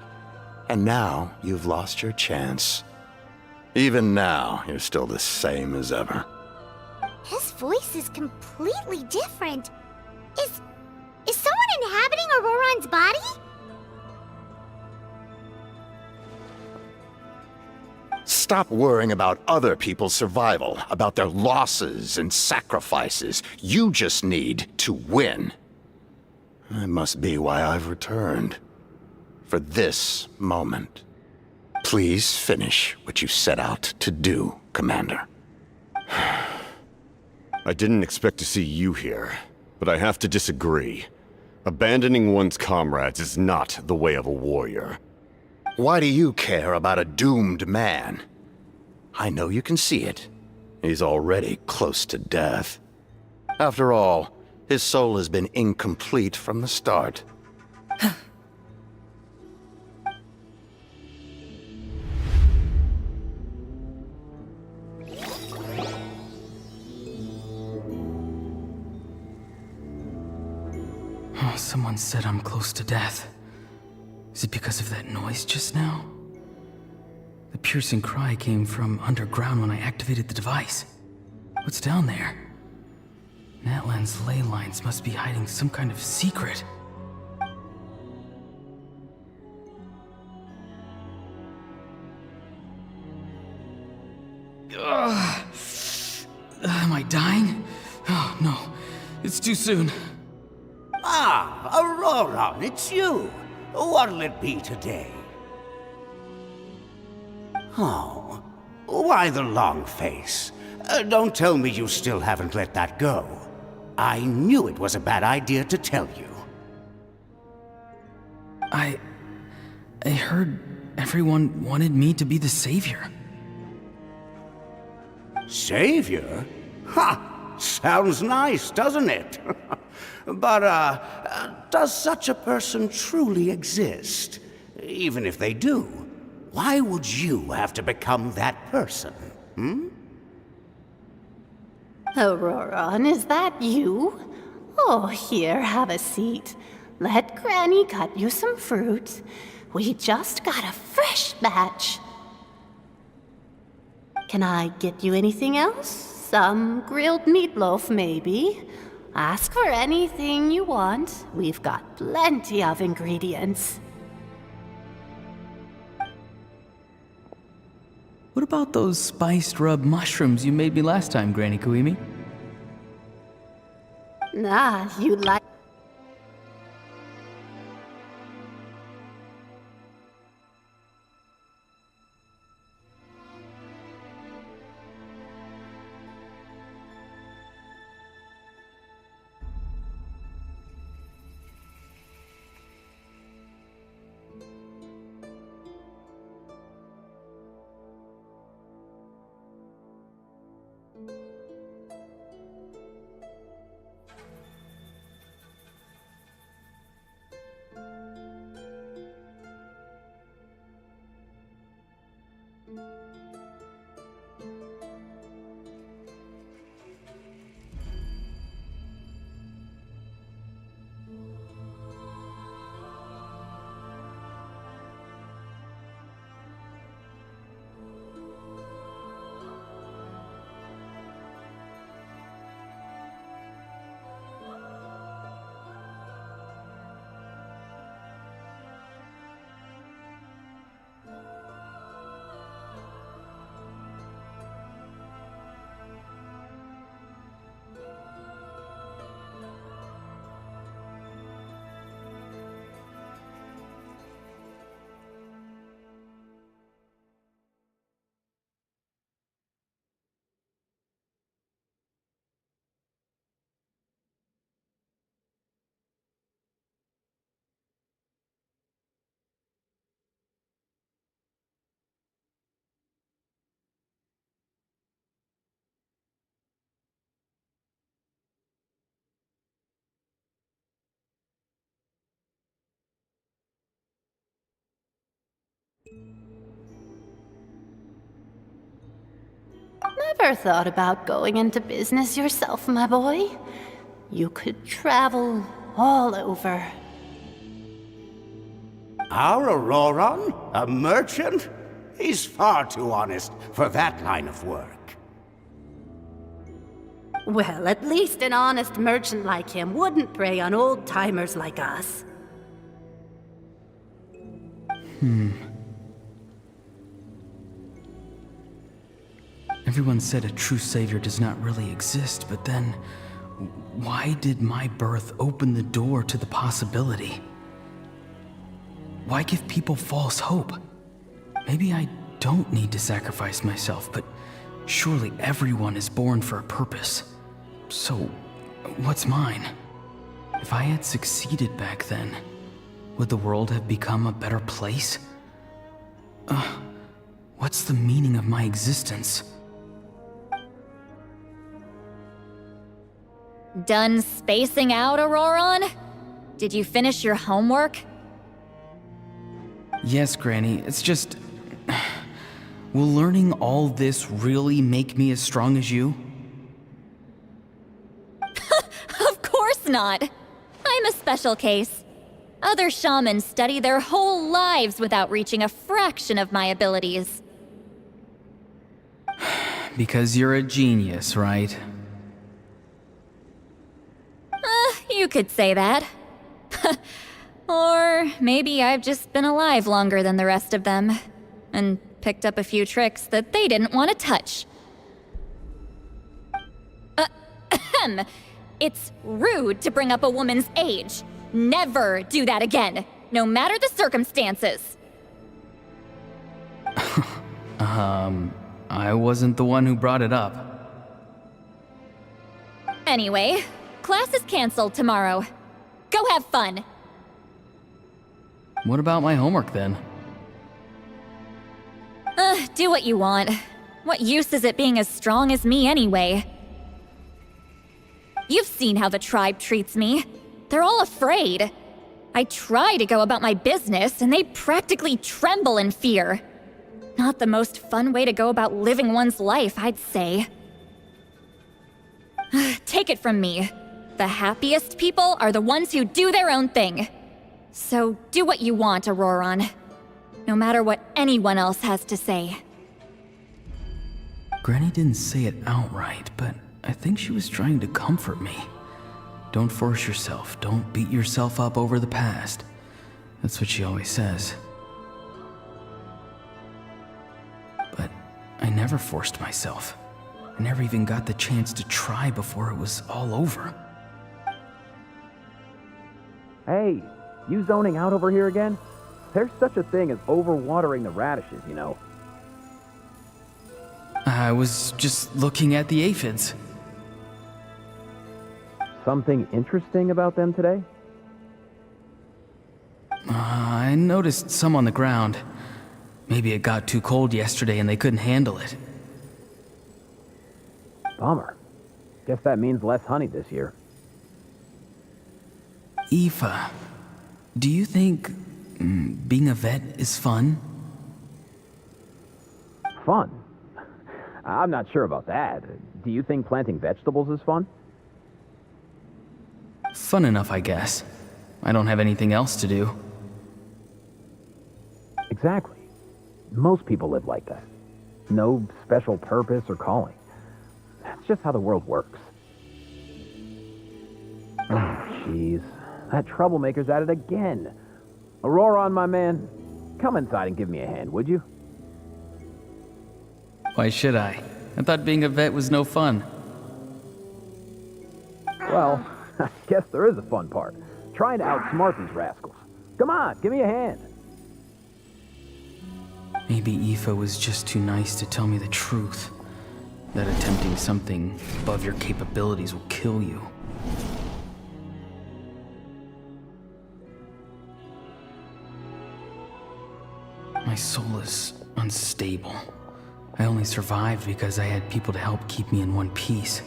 and now you've lost your chance. Even now, you're still the same as ever. His voice is completely different. Is someone inhabiting Auroron's body? Stop worrying about other people's survival, about their losses and sacrifices. You just need to win. That must be why I've returned. For this moment. Please finish what you set out to do, Commander. I didn't expect to see you here, but I have to disagree. Abandoning one's comrades is not the way of a warrior. Why do you care about a doomed man? I know you can see it. He's already close to death. After all, his soul has been incomplete from the start. Oh, someone said I'm close to death. Is it because of that noise just now? The piercing cry came from underground when I activated the device. What's down there? Natlan's ley lines must be hiding some kind of secret. Ugh. Am I dying? Oh, no. It's too soon. Ah, Auroron, it's you. What'll it be today? Oh, why the long face? Don't tell me you still haven't let that go. I knew it was a bad idea to tell you. I heard everyone wanted me to be the savior. Savior? Ha! Sounds nice, doesn't it? But, does such a person truly exist? Even if they do, why would you have to become that person, hmm? Auroron, is that you? Oh, here, have a seat. Let Granny cut you some fruit. We just got a fresh batch. Can I get you anything else? Some grilled meatloaf, maybe? Ask for anything you want. We've got plenty of ingredients. What about those spiced rub mushrooms you made me last time, Granny Kuimi? Ah, you like... Never thought about going into business yourself, my boy? You could travel all over. Our Auroron? A merchant? He's far too honest for that line of work. Well, at least an honest merchant like him wouldn't prey on old-timers like us. Everyone said a true savior does not really exist, but then, why did my birth open the door to the possibility? Why give people false hope? Maybe I don't need to sacrifice myself, but surely everyone is born for a purpose. So, what's mine? If I had succeeded back then, would the world have become a better place? What's the meaning of my existence? Done spacing out, Auroron? Did you finish your homework? Yes, Granny, it's just... Will learning all this really make me as strong as you? Of course not! I'm a special case. Other shamans study their whole lives without reaching a fraction of my abilities. Because you're a genius, right? You could say that. Or maybe I've just been alive longer than the rest of them, and picked up a few tricks that they didn't want to touch. Ahem. It's rude to bring up a woman's age. Never do that again, no matter the circumstances. I wasn't the one who brought it up. Anyway, class is canceled tomorrow. Go have fun. What about my homework then? Do what you want. What use is it being as strong as me anyway? You've seen how the tribe treats me. They're all afraid. I try to go about my business, and they practically tremble in fear. Not the most fun way to go about living one's life, I'd say. Take it from me. The happiest people are the ones who do their own thing. So do what you want, Auroron. No matter what anyone else has to say. Granny didn't say it outright, but I think she was trying to comfort me. Don't force yourself. Don't beat yourself up over the past. That's what she always says. But I never forced myself. I never even got the chance to try before it was all over. Hey, you zoning out over here again? There's such a thing as overwatering the radishes, you know. I was just looking at the aphids. Something interesting about them today? I noticed some on the ground. Maybe it got too cold yesterday and they couldn't handle it. Bummer. Guess that means less honey this year. Aoife, do you think being a vet is fun? Fun? I'm not sure about that. Do you think planting vegetables is fun? Fun enough, I guess. I don't have anything else to do. Exactly. Most people live like that. No special purpose or calling. That's just how the world works. Oh, jeez. That troublemaker's at it again. Auroron, my man, come inside and give me a hand, would you? Why should I? I thought being a vet was no fun. Well, I guess there is a fun part. Trying to outsmart these rascals. Come on, give me a hand. Maybe Aoife was just too nice to tell me the truth. That attempting something above your capabilities will kill you. My soul is unstable. I only survived because I had people to help keep me in one piece.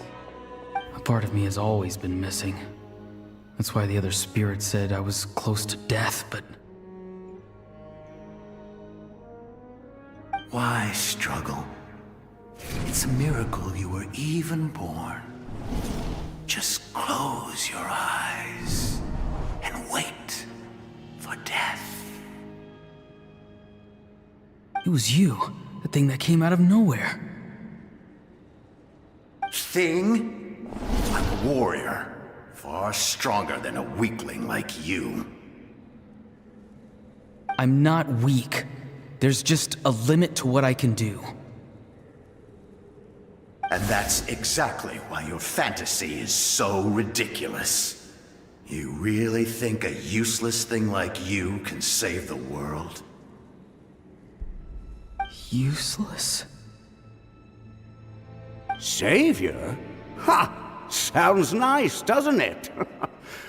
A part of me has always been missing. That's why the other spirits said I was close to death, but... Why struggle? It's a miracle you were even born. Just close your eyes and wait for death. It was you, the thing that came out of nowhere. Thing? I'm a warrior, far stronger than a weakling like you. I'm not weak. There's just a limit to what I can do. And that's exactly why your fantasy is so ridiculous. You really think a useless thing like you can save the world? Useless? Savior? Ha! Sounds nice, doesn't it?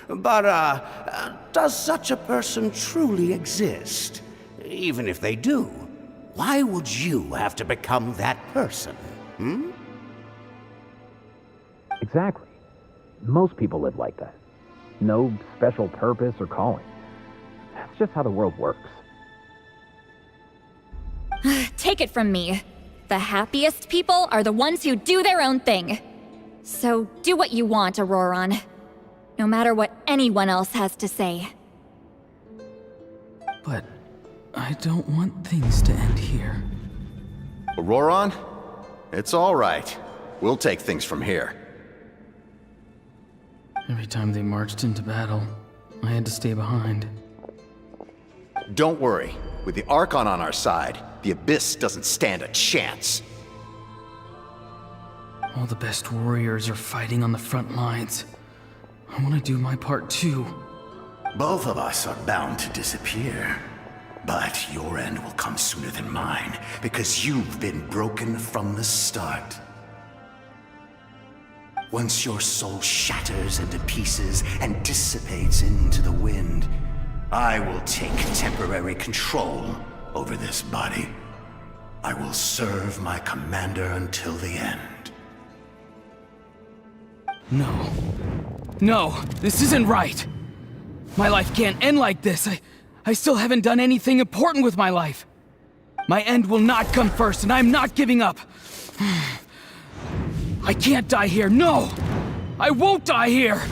But, does such a person truly exist? Even if they do, why would you have to become that person? Hmm? Exactly. Most people live like that. No special purpose or calling. That's just how the world works. Take it from me. The happiest people are the ones who do their own thing. So do what you want, Auroron. No matter what anyone else has to say. But I don't want things to end here. Auroron? It's all right. We'll take things from here. Every time they marched into battle, I had to stay behind. Don't worry. With the Archon on our side, the Abyss doesn't stand a chance. All the best warriors are fighting on the front lines. I want to do my part too. Both of us are bound to disappear. But your end will come sooner than mine, because you've been broken from the start. Once your soul shatters into pieces and dissipates into the wind, I will take temporary control over this body. I will serve my commander until the end. No. No, this isn't right. My life can't end like this. I still haven't done anything important with my life. My end will not come first, and I'm not giving up. I can't die here, no! I won't die here!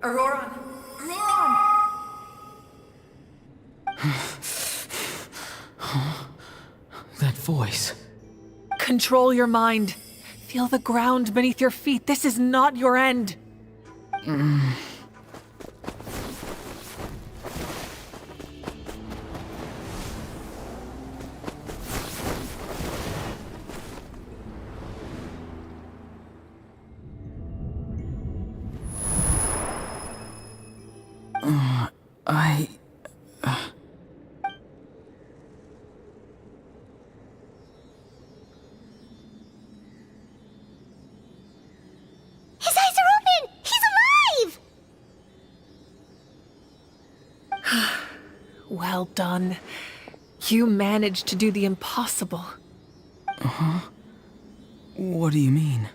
Auroron! Auroron! That voice. Control your mind. Feel the ground beneath your feet. This is not your end. His eyes are open! He's alive! Well done. You managed to do the impossible. Uh-huh. What do you mean?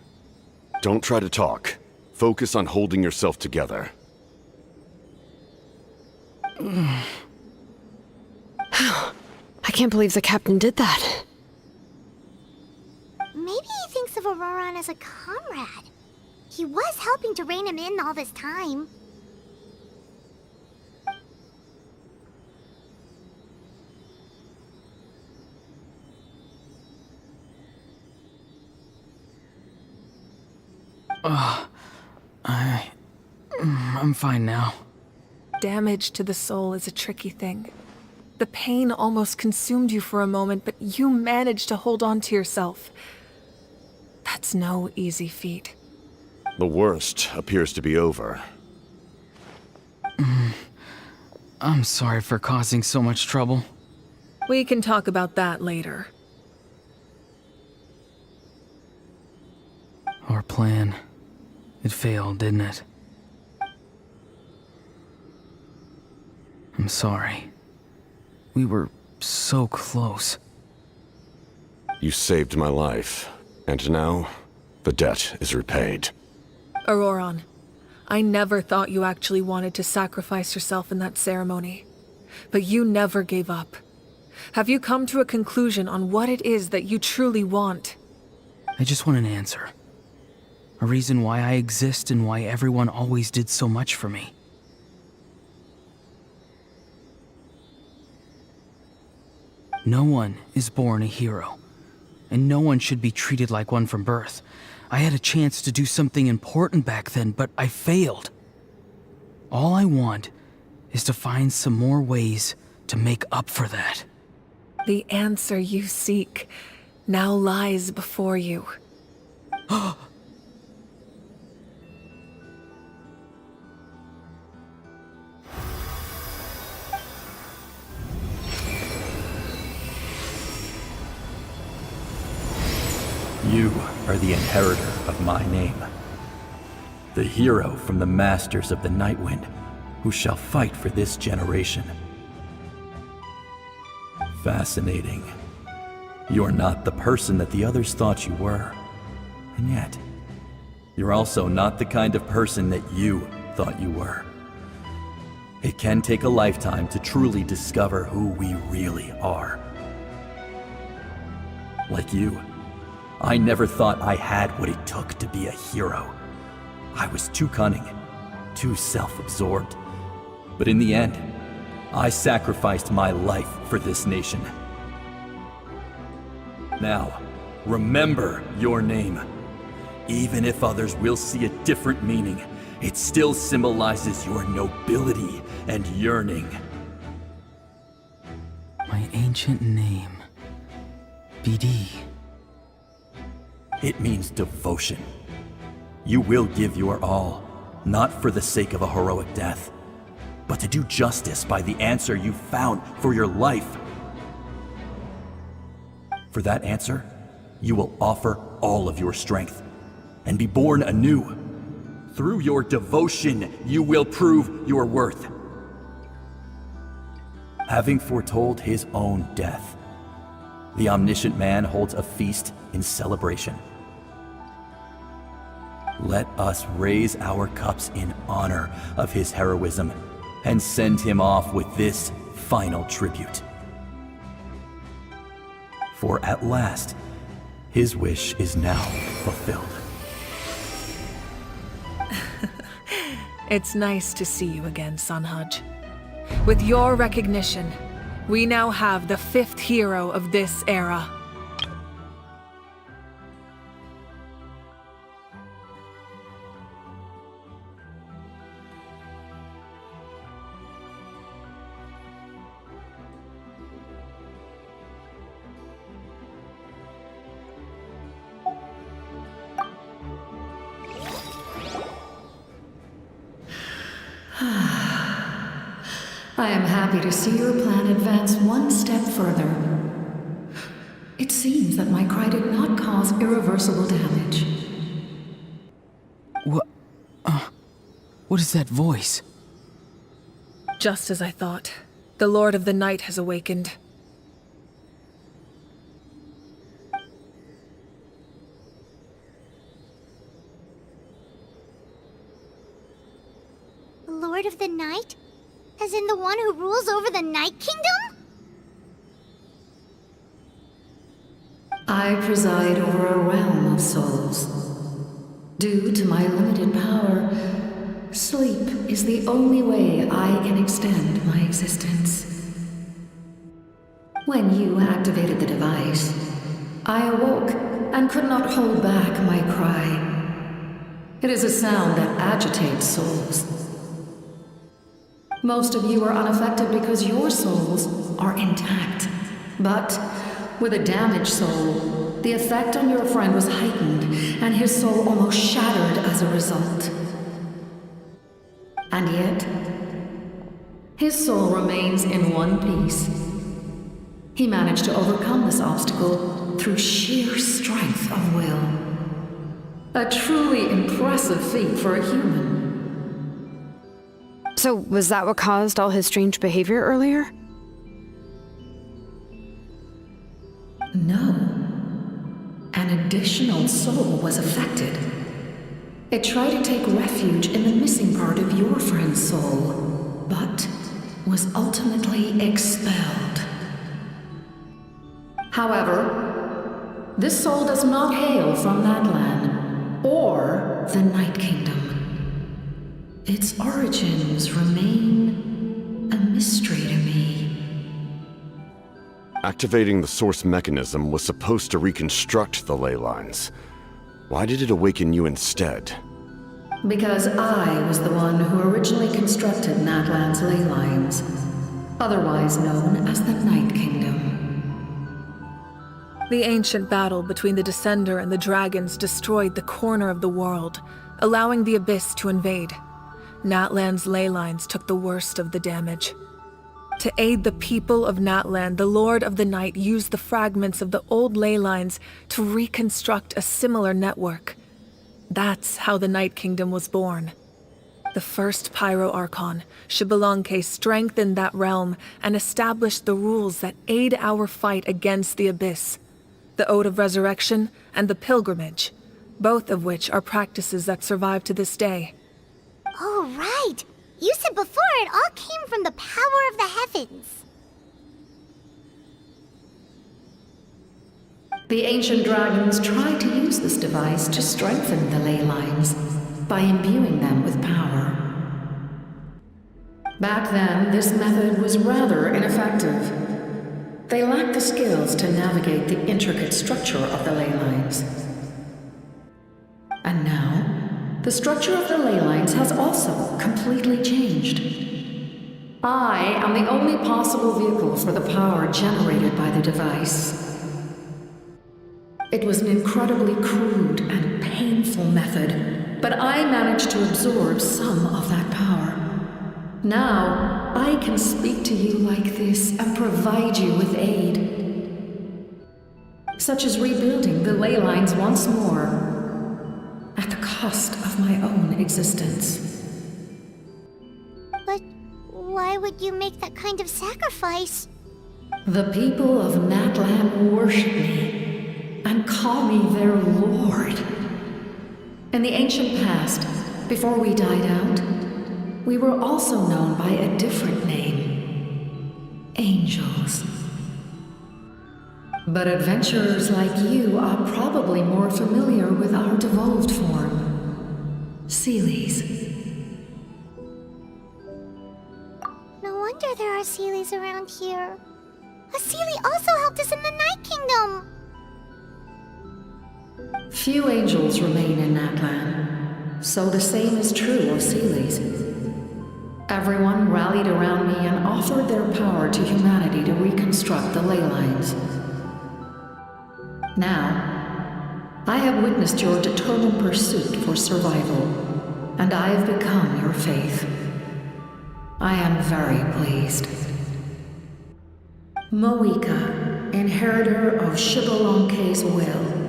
Don't try to talk. Focus on holding yourself together. I can't believe the captain did that. Maybe he thinks of Auroron as a comrade. He was helping to rein him in all this time. I'm fine now. Damage to the soul is a tricky thing. The pain almost consumed you for a moment, but you managed to hold on to yourself. That's no easy feat. The worst appears to be over. I'm sorry for causing so much trouble. We can talk about that later. Our plan. It failed, didn't it? I'm sorry. We were so close. You saved my life, and now the debt is repaid. Auroron, I never thought you actually wanted to sacrifice yourself in that ceremony. But you never gave up. Have you come to a conclusion on what it is that you truly want? I just want an answer. A reason why I exist and why everyone always did so much for me. No one is born a hero, and no one should be treated like one from birth. I had a chance to do something important back then, but I failed. All I want is to find some more ways to make up for that. The answer you seek now lies before you. You are the inheritor of my name. The hero from the masters of the Nightwind, who shall fight for this generation. Fascinating. You're not the person that the others thought you were. And yet, you're also not the kind of person that you thought you were. It can take a lifetime to truly discover who we really are. Like you, I never thought I had what it took to be a hero. I was too cunning, too self-absorbed. But in the end, I sacrificed my life for this nation. Now, remember your name. Even if others will see a different meaning, it still symbolizes your nobility and yearning. My ancient name, BD. It means devotion. You will give your all, not for the sake of a heroic death, but to do justice by the answer you found for your life. For that answer, you will offer all of your strength and be born anew. Through your devotion, you will prove your worth. Having foretold his own death, the omniscient man holds a feast in celebration. Let us raise our cups in honor of his heroism and send him off with this final tribute. For at last, his wish is now fulfilled. It's nice to see you again, Sanhaj. With your recognition, we now have the 5th hero of this era. I am happy to see your plan advance one step further. It seems that my cry did not cause irreversible damage. What is that voice? Just as I thought. The Lord of the Night has awakened. The Lord of the Night? As in the one who rules over the Night Kingdom? I preside over a realm of souls. Due to my limited power, sleep is the only way I can extend my existence. When you activated the device, I awoke and could not hold back my cry. It is a sound that agitates souls. Most of you are unaffected because your souls are intact. But with a damaged soul, the effect on your friend was heightened, and his soul almost shattered as a result. And yet, his soul remains in one piece. He managed to overcome this obstacle through sheer strength of will. A truly impressive feat for a human. So, was that what caused all his strange behavior earlier? No. An additional soul was affected. It tried to take refuge in the missing part of your friend's soul, but was ultimately expelled. However, this soul does not hail from Natlan or the Night Kingdom. Its origins remain a mystery to me. Activating the source mechanism was supposed to reconstruct the ley lines. Why did it awaken you instead? Because I was the one who originally constructed Natlan's ley lines, otherwise known as the Night Kingdom. The ancient battle between the Descender and the dragons destroyed the corner of the world, allowing the Abyss to invade. Natlan's ley lines took the worst of the damage. To aid the people of Natlan, the Lord of the Night used the fragments of the old ley lines to reconstruct a similar network. That's how the Night Kingdom was born. The first Pyro Archon, Xbalanque, strengthened that realm and established the rules that aid our fight against the Abyss. The Ode of Resurrection and the Pilgrimage, both of which are practices that survive to this day. Oh, right! You said before it all came from the power of the heavens. The ancient dragons tried to use this device to strengthen the ley lines by imbuing them with power. Back then, this method was rather ineffective. They lacked the skills to navigate the intricate structure of the ley lines. And now, the structure of the ley lines has also completely changed. I am the only possible vehicle for the power generated by the device. It was an incredibly crude and painful method, but I managed to absorb some of that power. Now, I can speak to you like this and provide you with aid, such as rebuilding the ley lines once more, at the cost of my own existence. But why would you make that kind of sacrifice? The people of Natlan worship me and call me their lord. In the ancient past, before we died out, we were also known by a different name: angels. But adventurers like you are probably more familiar with our devolved form, Seelies. No wonder there are Seelies around here. A Seelie also helped us in the Night Kingdom. Few angels remain in Natlan, so the same is true of Seelies. Everyone rallied around me and offered their power to humanity to reconstruct the ley lines. Now, I have witnessed your determined pursuit for survival, and I have become your faith. I am very pleased. Moika, inheritor of Xbalanque's will,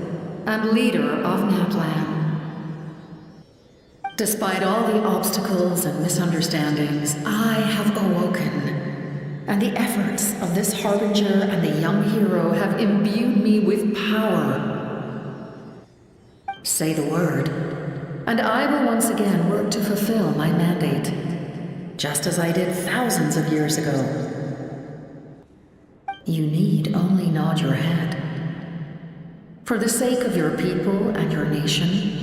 and leader of Natlan. Despite all the obstacles and misunderstandings, I have awoken, and the efforts of this harbinger and the young hero have imbued me with power. Say the word, and I will once again work to fulfill my mandate, just as I did thousands of years ago. You need only nod your head. For the sake of your people and your nation,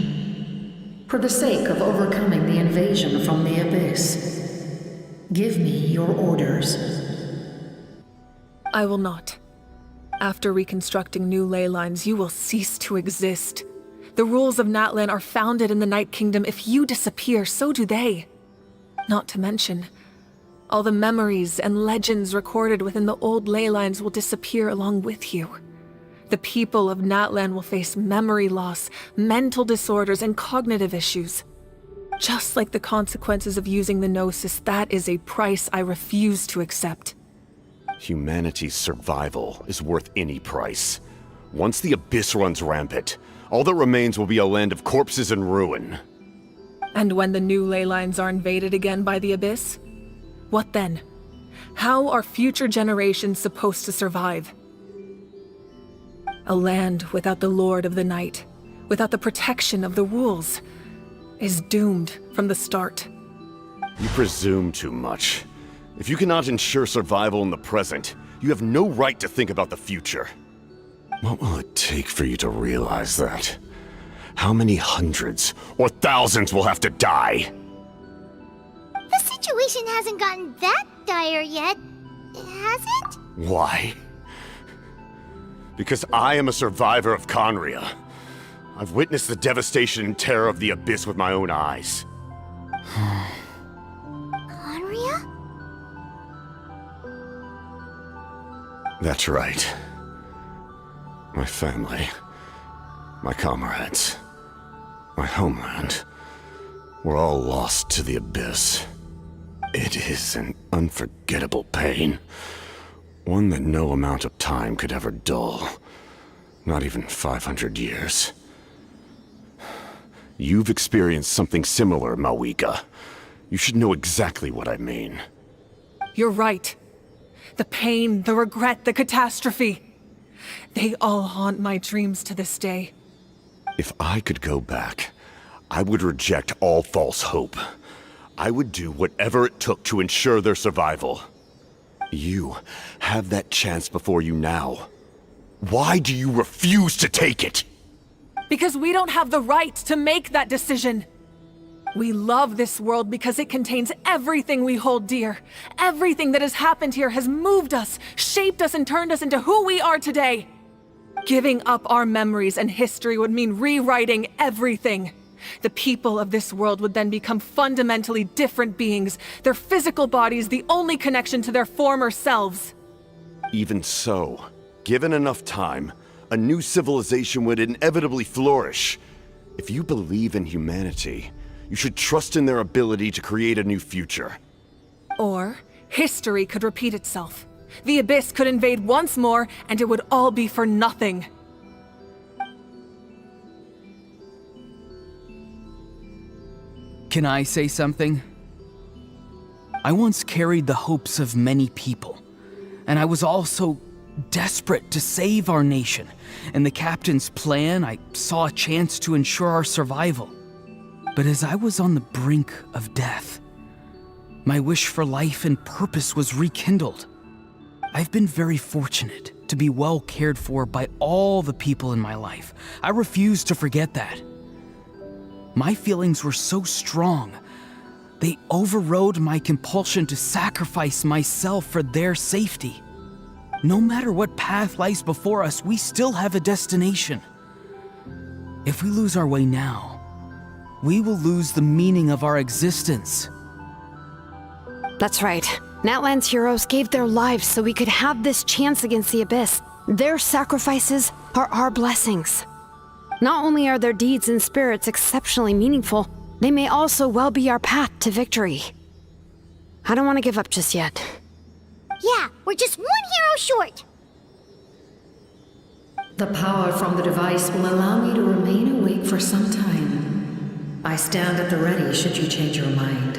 for the sake of overcoming the invasion from the Abyss, give me your orders. I will not. After reconstructing new ley lines, you will cease to exist. The rules of Natlan are founded in the Night Kingdom. If you disappear, so do they. Not to mention, all the memories and legends recorded within the old ley lines will disappear along with you. The people of Natlan will face memory loss, mental disorders, and cognitive issues. Just like the consequences of using the Gnosis, that is a price I refuse to accept. Humanity's survival is worth any price. Once the Abyss runs rampant, all that remains will be a land of corpses and ruin. And when the new ley lines are invaded again by the Abyss? What then? How are future generations supposed to survive? A land without the Lord of the Night, without the protection of the rules. is doomed from the start. You presume too much. If you cannot ensure survival in the present, you have no right to think about the future. What will it take for you to realize that? How many hundreds or thousands will have to die? The situation hasn't gotten that dire yet, has it? Why? Because I am a survivor of Conria. I've witnessed the devastation and terror of the Abyss with my own eyes. Conria? That's right. My family, my comrades, my homeland, were all lost to the Abyss. It is an unforgettable pain. One that no amount of time could ever dull. Not even 500 years. You've experienced something similar, Mawika. You should know exactly what I mean. You're right. The pain, the regret, the catastrophe. They all haunt my dreams to this day. If I could go back, I would reject all false hope. I would do whatever it took to ensure their survival. You have that chance before you now. Why do you refuse to take it? Because we don't have the right to make that decision. We love this world because it contains everything we hold dear. Everything that has happened here has moved us, shaped us, and turned us into who we are today. Giving up our memories and history would mean rewriting everything. The people of this world would then become fundamentally different beings, their physical bodies the only connection to their former selves. Even so, given enough time, a new civilization would inevitably flourish. If you believe in humanity, you should trust in their ability to create a new future. Or, history could repeat itself. The Abyss could invade once more, and it would all be for nothing. Can I say something? I once carried the hopes of many people, and I was also desperate to save our nation. In the captain's plan, I saw a chance to ensure our survival. But as I was on the brink of death, my wish for life and purpose was rekindled. I've been very fortunate to be well cared for by all the people in my life. I refuse to forget that. My feelings were so strong, they overrode my compulsion to sacrifice myself for their safety. No matter what path lies before us, we still have a destination. If we lose our way now, we will lose the meaning of our existence. That's right. Natlan's heroes gave their lives so we could have this chance against the Abyss. Their sacrifices are our blessings. Not only are their deeds and spirits exceptionally meaningful, they may also well be our path to victory. I don't want to give up just yet. Yeah, we're just one hero short. The power from the device will allow me to remain awake for some time. I stand at the ready should you change your mind.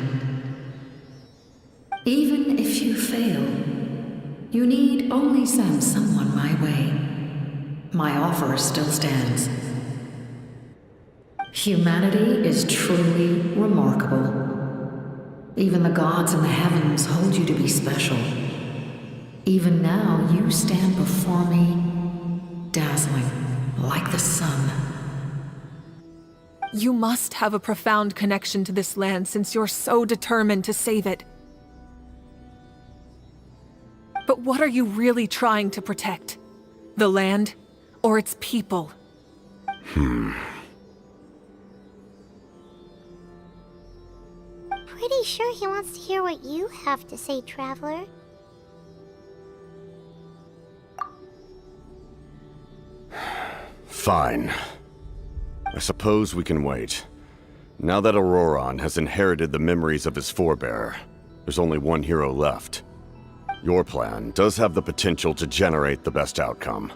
Even if you fail, you need only send someone my way. My offer still stands. Humanity is truly remarkable. Even the gods in the heavens hold you to be special. Even now, you stand before me, dazzling like the sun. You must have a profound connection to this land since you're so determined to save it. But what are you really trying to protect? The land or its people? Pretty sure he wants to hear what you have to say, Traveler. Fine. I suppose we can wait. Now that Auroron has inherited the memories of his forebearer, there's only one hero left. Your plan does have the potential to generate the best outcome.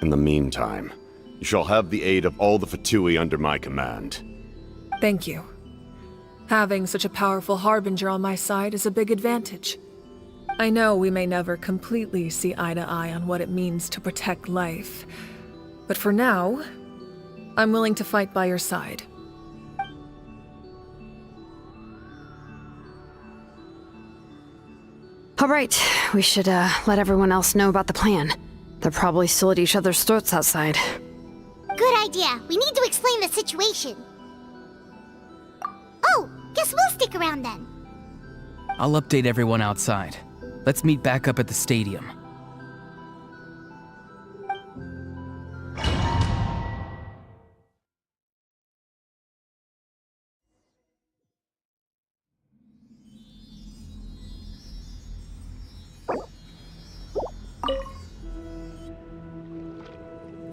In the meantime, you shall have the aid of all the Fatui under my command. Thank you. Having such a powerful harbinger on my side is a big advantage. I know we may never completely see eye to eye on what it means to protect life, but for now, I'm willing to fight by your side. All right, we should let everyone else know about the plan. They're probably still at each other's throats outside. Good idea. We need to explain the situation. Oh, guess we'll stick around then. I'll update everyone outside. Let's meet back up at the stadium.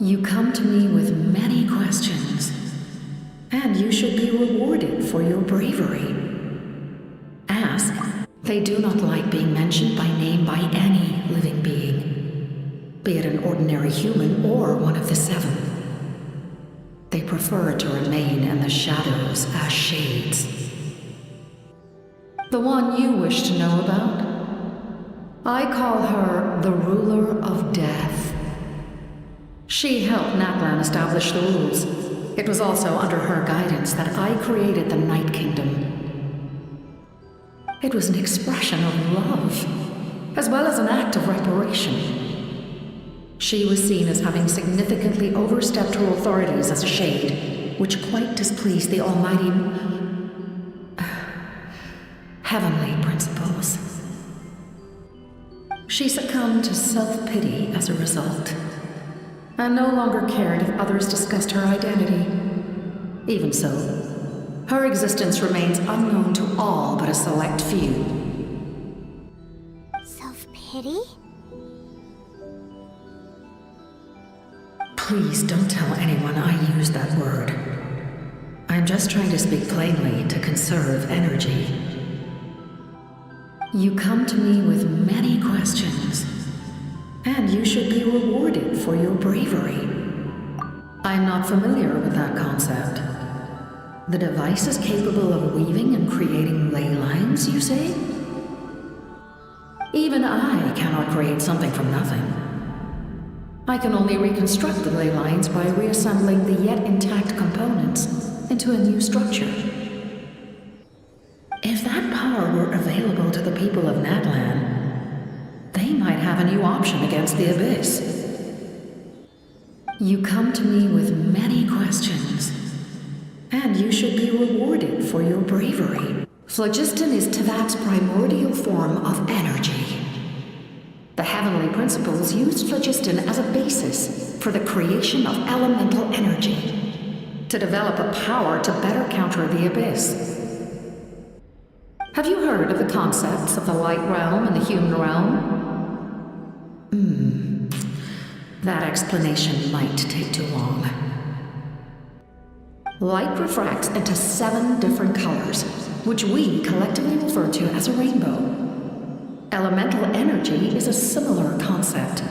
You come to me with many questions, and you should be rewarded for your bravery. Ask. They do not like being mentioned by name by any living being, be it an ordinary human or one of the seven. They prefer to remain in the shadows as shades. The one you wish to know about? I call her the ruler of death. She helped Natlan establish the rules. It was also under her guidance that I created the Night Kingdom. It was an expression of love, as well as an act of reparation. She was seen as having significantly overstepped her authorities as a shade, which quite displeased the almighty heavenly principles. She succumbed to self-pity as a result, and no longer cared if others discussed her identity. Even so, her existence remains unknown to all but a select few. Self-pity? Please don't tell anyone I used that word. I'm just trying to speak plainly to conserve energy. You come to me with many questions, and you should be rewarded for your bravery. I'm not familiar with that concept. The device is capable of weaving and creating ley lines, you say? Even I cannot create something from nothing. I can only reconstruct the ley lines by reassembling the yet intact components into a new structure. If that power were available to the people of Natlan, they might have a new option against the Abyss. You come to me with many questions, and you should be rewarded for your bravery. Phlogiston is Tevat's primordial form of energy. The heavenly principles used phlogiston as a basis for the creation of elemental energy, to develop a power to better counter the Abyss. Have you heard of the concepts of the light realm and the human realm? That explanation might take too long. Light refracts into 7 different colors, which we collectively refer to as a rainbow. Elemental energy is a similar concept.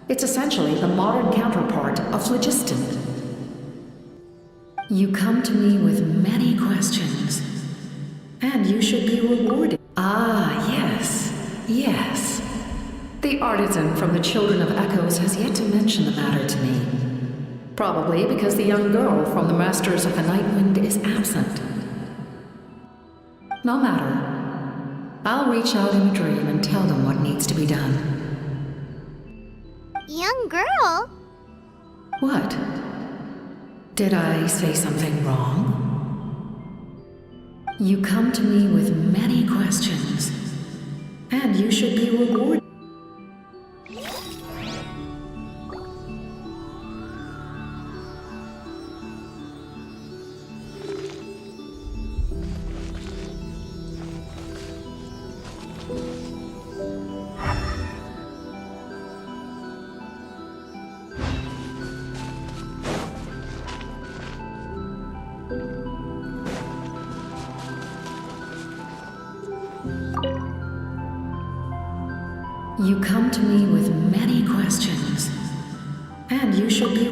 It's essentially the modern counterpart of phlogiston. You come to me with many questions, and you should be rewarded. Ah, yes. The artisan from the Children of Echoes has yet to mention the matter to me. Probably because the young girl from the Masters of the Nightwind is absent. No matter. I'll reach out in a dream and tell them what needs to be done. Young girl? What? Did I say something wrong? You come to me with many questions, and you should be rewarded. You come to me with many questions, and you should be...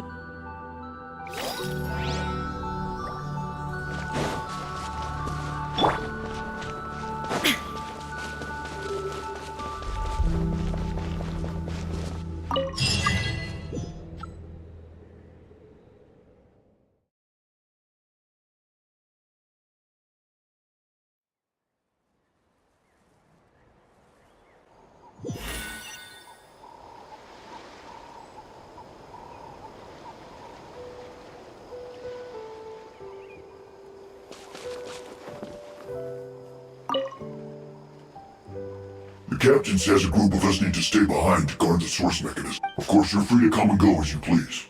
captain says a group of us need to stay behind to guard the source mechanism. Of course, you're free to come and go as you please.